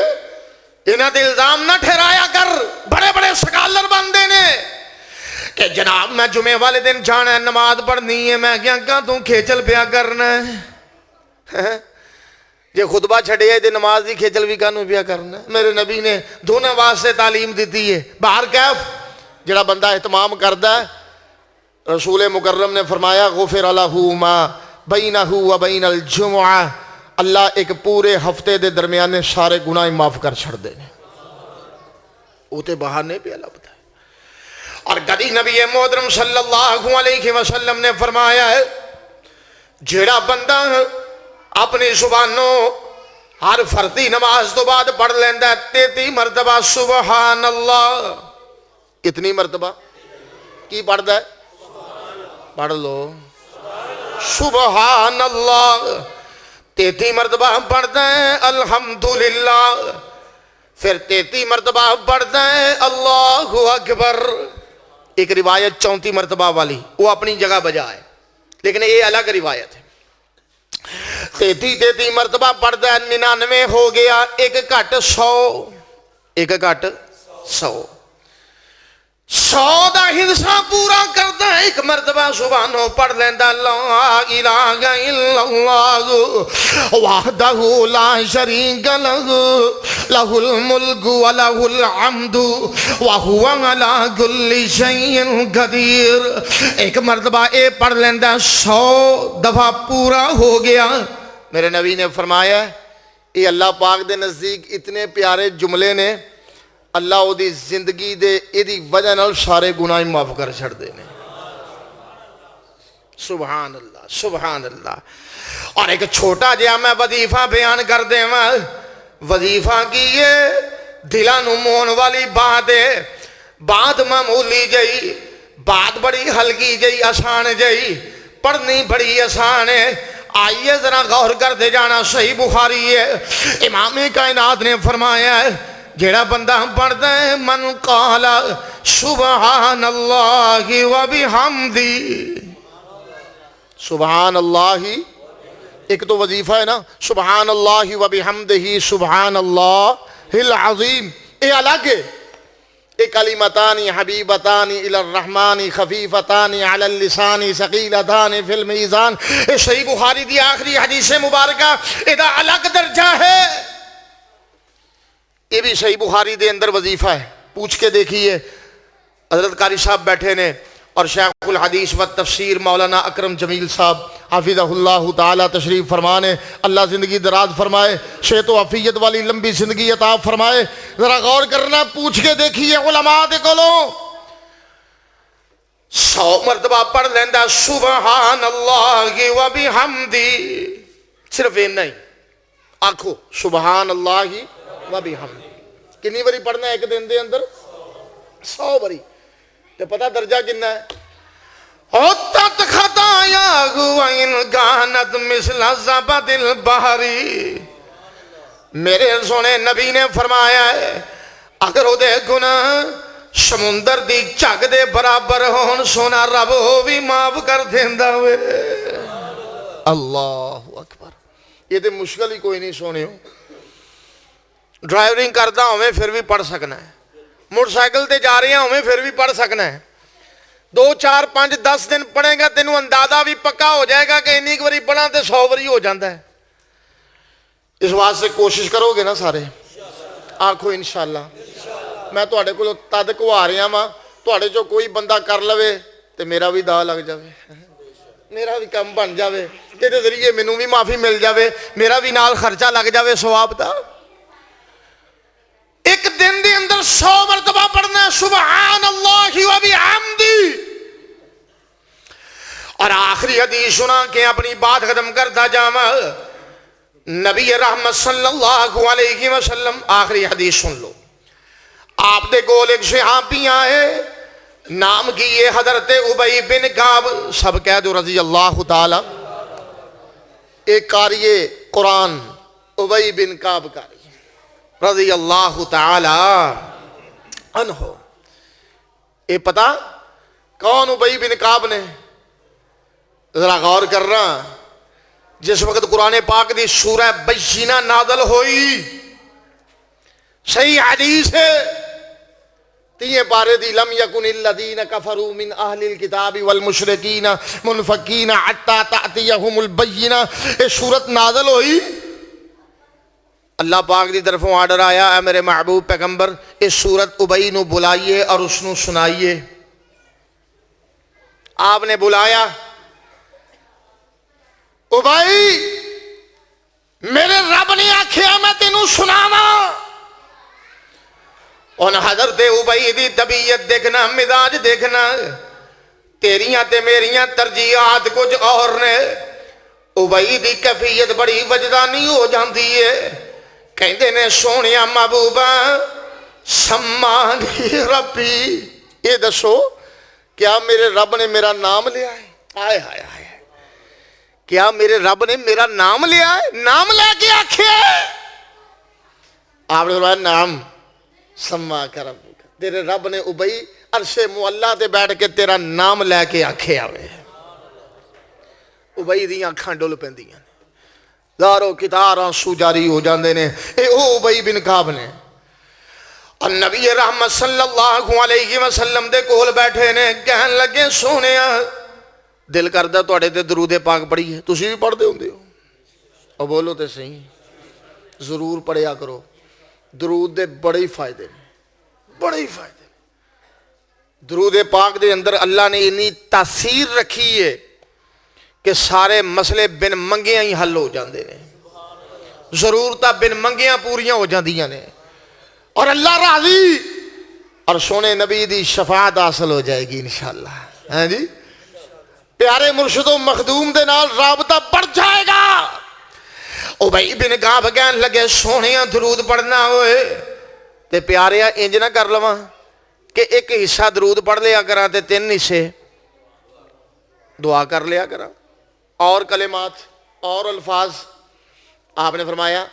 انہاں دے الزام نہ ٹھہرایا کر، بڑے بڑے سکالر بندے نے کہ جناب میں جمعے والے دن جانا ہے، نماز پڑھنی ہے، میں کیا تو کھیچل پیا کرنا ہے، جے خطبہ چھڑے ہے نماز دی کھیچل بھی کانوں پیا کرنا ہے۔ میرے نبی نے دونوں واسطے تعلیم دیتی ہے۔ باہر کیف جڑا بندہ اہتمام کردا ہے، رسول مکرم نے فرمایا غفر لہ ما بینہ و بین الجمعہ، اللہ ایک پورے ہفتے دے درمیانے سارے گناہ معاف کر چھڑ دے نے، وہ تے باہر نہیں پیا لبتا ہے۔ اور کدی نبی محترم صلی اللہ علیہ وسلم نے فرمایا ہے جیڑا بندہ اپنی زبانوں ہر فردی نماز تو بعد پڑھ لیندہ ہے 33 مرتبہ سبحان اللہ، کتنی مرتبہ کی پڑھ دا ہے؟ پڑھ لو سبحان اللہ، 33 مرتبہ پڑھتا ہے الحمدللہ، پھر 33 مرتبہ پڑھتا ہے اللہ اکبر۔ ایک روایت 34 مرتبہ والی وہ اپنی جگہ بجا ہے، لیکن یہ الگ روایت ہے۔ 33 مرتبہ پڑھتا ہے 99 ہو گیا، ایک گھٹ 100، ایک گھٹ 100، 100 دا حصہ پورا کرتا ہے۔ ایک مرتبہ سبحانہ پڑھ لیندہ لا الہ الا اللہ وحدہ لا شریک لہ لہ الملک و لہ الحمد وہو علی کل شیء قدیر۔ ایک مرتبہ اے پڑھ لیندہ 100 دفعہ پورا ہو گیا۔ میرے نبی نے فرمایا یہ اللہ پاک دے نزدیک اتنے پیارے جملے نے، اللہ او دی زندگی دے ایدی وجہ نال سارے گناہ معاف کر چھڑ دینے۔ سبحان اللہ سبحان اللہ۔ اور ایک چھوٹا جہا میں وظیفہ بیان کر دے، وظیفہ کی یہ دلانو مون والی بات ہے، بات معمولی جئی، بات بڑی ہلکی جئی، آسان جئی، پڑھنی بڑی آسان ہے۔ آئیے ذرا غور کرتے جانا، صحیح بخاری ہے، امام کائنات نے فرمایا ہے جیڑا بندہ پڑھتا ہے من قال سبحان اللہ و بحمدی، سبحان اللہ ایک تو وظیفہ ہے نا، سبحان اللہ و بحمدہ سبحان اللہ العظیم، یہ الگ ہے، یہ کلمتان حبیبتان الی الرحمن خفیفتان علی اللسان ثقیلتان فی المیزان، یہ صحیح بخاری دی آخری حدیث مبارکہ، یہ الگ درجہ ہے، یہ بھی صحیح بخاری دے اندر وظیفہ ہے۔ پوچھ کے دیکھیے، حضرت قاری صاحب بیٹھے نے اور شیخ الحدیث و تفسیر مولانا اکرم جمیل صاحب حافظہ اللہ تعالی تشریف فرمانے، اللہ زندگی دراز فرمائے، شیط و عافیت والی لمبی زندگی عطا فرمائے۔ ذرا غور کرنا، پوچھ کے دیکھیے علماء دے کولوں 100 مرتبہ پڑھ لیندہ سبحان اللہ و بحمدی، صرف یہ نہیں، آنکھو سبحان اللہ و بحمدی کنی باری پڑھنا ہے ایک دن دے اندر؟ 100 باری، تو پتہ درجہ کنا ہے؟ ہوتت خطایا وَإِنْ كَانَتْ مِثْلَ زَبَدِ الْبَحْرِ، میرے سونے نبی نے فرمایا ہے اگر وہ دے گناہ سمندر دی جھگ دے برابر ہون سونا رب ہو بھی معاف کر دیندہ ہوئے۔ اللہ اکبر، یہ تو مشکل ہی کوئی نہیں سونے ہو، ڈرائیورنگ کرتا ہمیں پھر بھی پڑھ سکنا ہے، موٹر سائیکل تے جا رہے ہیں ہمیں پھر بھی پڑھ سکنا ہے، 2 4 5 10 دن پڑھیں گا تینوں اندازہ بھی پکا ہو جائے گا کہ انہی باری پڑھا تے 100 باری ہو جاندہ ہے۔ اس واسطے کوشش کرو گے نا سارے؟ آنکھو انشاءاللہ میں تو کو تد کو آ رہا ماں تو جو کوئی بندہ کر لوے تو میرا بھی دا لگ جاوے، میرا بھی کم بن جاوے، یہ ذریعے مینوں بھی معافی مل جاوے، میرا بھی نال خرچہ لگ جاوے ثواب دا۔ ایک دن دے اندر 100 مرتبہ پڑھنا ہے سبحان اللہ و بحمدی۔ اور آخری حدیث سنا کے اپنی بات ختم کرتا جاما، نبی رحمت صلی اللہ علیہ وسلم آخری حدیث سن لو، آپ دے گول ایک صحابی آئے، نام کی یہ حضرت ابی بن کعب، سب کہہ دو رضی اللہ تعالی، ایک قاری قرآن ابی بن کعب قاری رضی اللہ تعالی عنہ، یہ پتا کون ابی بن کعب نے؟ ذرا غور کر رہا، جس وقت قرآن پاک دی سورہ بینہ نازل ہوئی، صحیح حدیث ہے، 3 پارے دی لم یکن الذین کفروا من اہل الکتاب والمشرکین منفکین حتی تأتیہم البینہ، یہ سورت نازل ہوئی، اللہ پاک دی طرفوں آرڈر آیا اے میرے محبوب پیغمبر اس سورت ابی نو بلائیے اور اس نو سنائیے۔ آپ نے بلایا، ابی میرے رب نے آکھیا میں تینوں سناواں۔ ان حضرت ابی دی طبیعت دیکھنا، مزاج دیکھنا، تیریاں تے میریاں ترجیحات کچھ اور نے، ابی دی کیفیت بڑی وجدانی ہو جاندی ہے، کہندے نے سونیا محبوبہ سمانی ربی، یہ دسو کیا میرے رب نے میرا نام لیا ہے؟ آئے آئے آئے، کیا میرے رب نے میرا نام لیا ہے؟ نام لے کے آکھے، آپ نے فرمایا نام سما کا رب، تیرے رب نے ابی عرش معلیٰ تے بیٹھ کے تیرا نام لے کے آکھے آوے۔ ابی دی آنکھاں ڈول پیندیاں، زارو کتار آنسو جاری ہو جاندے نے، اے او ابی بن کعب نے، اور نبی رحمت صلی اللہ علیہ وسلم دے کول بیٹھے نے، کہن لگے سونیا دل کردہ توڑے تے درود پاک پڑھی ہے، تسی بھی پڑھ دے ہوندے ہو، اور بولو تے صحیح، ضرور پڑھیا کرو، درود دے بڑے ہی فائدے نے، بڑے ہی فائدے نے۔ درود پاک دے اندر اللہ نے اتنی تاثیر رکھی ہے کہ سارے مسئلے بن منگیاں ہی حل ہو جاندے نے، ضرورتاں بن منگیاں پوریاں ہو جاندیاں نے، اور اللہ راضی، اور سونے نبی دی شفاعت حاصل ہو جائے گی انشاءاللہ، ہاں جی، پیارے مرشد و مخدوم دے نال رابطہ بڑھ جائے گا۔ ابی بن کعب کہن لگے سونیاں درود پڑھنا ہوئے تے پیاریا انج نہ کر لواں کہ ایک حصہ درود پڑھ لیا کراں تے 3 حصے دعا کر لیا کراں، اور کلمات اور الفاظ آپ نے فرمایا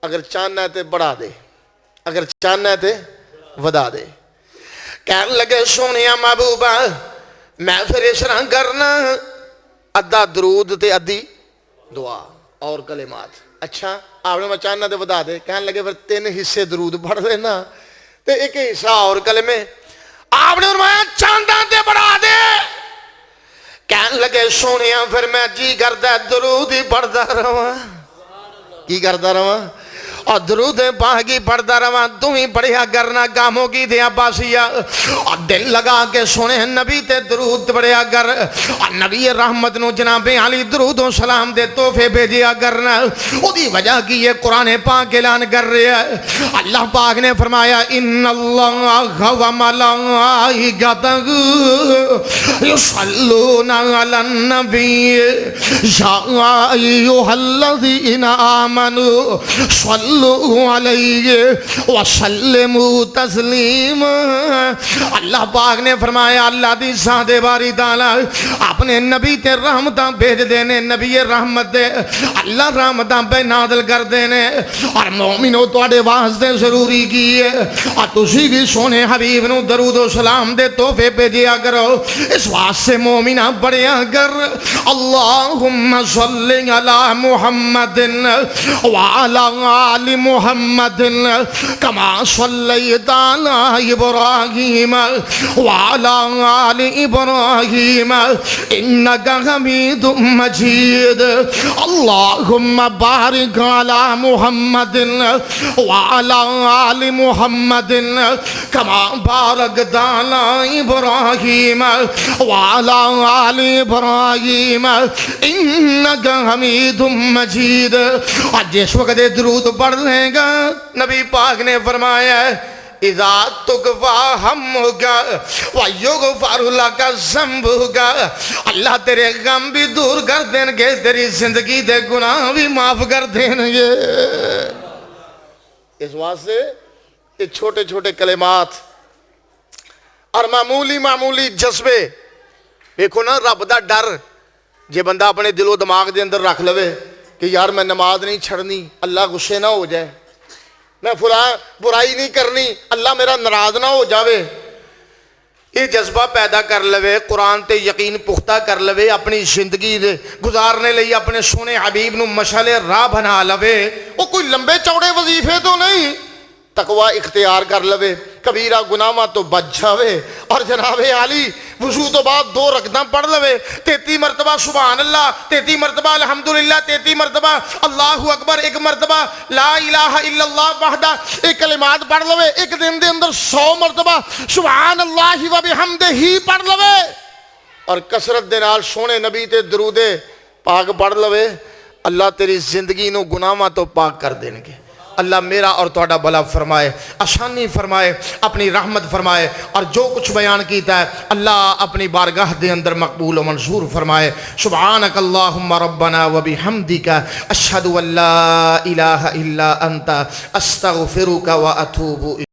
اگر چاہنا ہے تے بڑھا دے، اگر چاہنا ہے تے ودا دے. کہنے لگے سونیا محبوبہ میں پھر اس طرح کرنا ادھا درود تے ادھی دعا اور کلمات. اچھا آپ نے میں چاہنا تے ودا دے. کہنے لگے پھر 3 حصے درود پڑھ لینا تے 1 حصہ اور کلمے. آپ نے فرمایا چاہنا تے بڑھا دے. کہنے لگے سونیا پھر میں جی کردا درود ہی پڑھدا رہواں. کی کردا رہواں؟ اور درود پاکی پڑھتا رہا. تم ہی پڑھیا کرنا کاموں کی دیا باسیا. اور دل لگا کے سونے نبی تے درود پڑھیا کر. اور نبی رحمت نو جناب علی درود و سلام دے تحفے بھیجیا کرنا. او دی وجہ کی یہ قرآن پاک اعلان کر رہا ہے. اللہ پاک نے فرمایا ان اللہ و ملائکتہ یصلون علی النبی یا ایھا الذین آمنوا صلو علیہ وسلموا تسلیما. اللہ پاک نے فرمایا اللہ دی ذات باری تعالی اپنے نبی تے رحمتاں بھیج دینے. نبی رحمت دے اللہ رحمتاں پہ نازل کر دینے. اور مومنو تواڈے واسطے ضروری کی ہے اور تسی بھی سونے حبیب نو درود و سلام دے تحفے بھیجیا کرو. اس واسطے مومنہ پڑھیا کر اللہم صلی علی محمد وعلی آل محمد کما صلیت علی ابراہیم وعلی آل ابراہیم انک حمید مجید. اللہم بارک علی محمد وعلی آل محمد کما بارکت علی ابراہیم وعلی آل ابراہیم انک حمید مجید. اور جس وقت درود پڑھ لیں گا نبی پاک نے فرمایا اذا تکفا ہمک ویغفر لک ذنبک. اللہ تیرے غم بھی دور کر دیں گے، تیری زندگی دے گناہ بھی معاف کر دیں گے. اس واسطے یہ چھوٹے چھوٹے کلمات اور معمولی جذبے دیکھو نا. رب دا ڈر جے بندہ اپنے دل و دماغ دے اندر رکھ لوے کہ یار میں نماز نہیں چھڑنی اللہ غصے نہ ہو جائے، میں فلاں برائی نہیں کرنی اللہ میرا ناراض نہ ہو جاوے. یہ جذبہ پیدا کر لوے، قرآن تے یقین پختہ کر لوے، اپنی زندگی گزارنے لئی اپنے سونے حبیب نو مشعل راہ بنا لوے. وہ کوئی لمبے چوڑے وظیفے تو نہیں، تقوی اختیار کر لوے، کبیرہ گناہاں تو بچ جاوے. اور جناب علی وضو تو بعد 2 رکعتاں پڑھ لوے، 33 مرتبہ سبحان اللہ، 33 مرتبہ الحمدللہ، 33 مرتبہ اللہ اکبر، 1 مرتبہ لا الہ الا اللہ وحدہ، 1 کلمات پڑھ لوے. ایک دن دے اندر 100 مرتبہ سبحان اللہ و بحمدہ ہی پڑھ لوے. اور کثرت دے نال سونے نبی تے درود پاک پڑھ لوے. اللہ تیری زندگی نو گناہاں تو پاک کر دیں گے. اللہ میرا اور تہاڈا بھلا فرمائے، آسانی فرمائے، اپنی رحمت فرمائے. اور جو کچھ بیان کیتا ہے اللہ اپنی بارگاہ دے اندر مقبول و منظور فرمائے. سبحانک اللہم ربنا و بحمدک اشہد ان لا الہ الا انت استغفرک و اتوب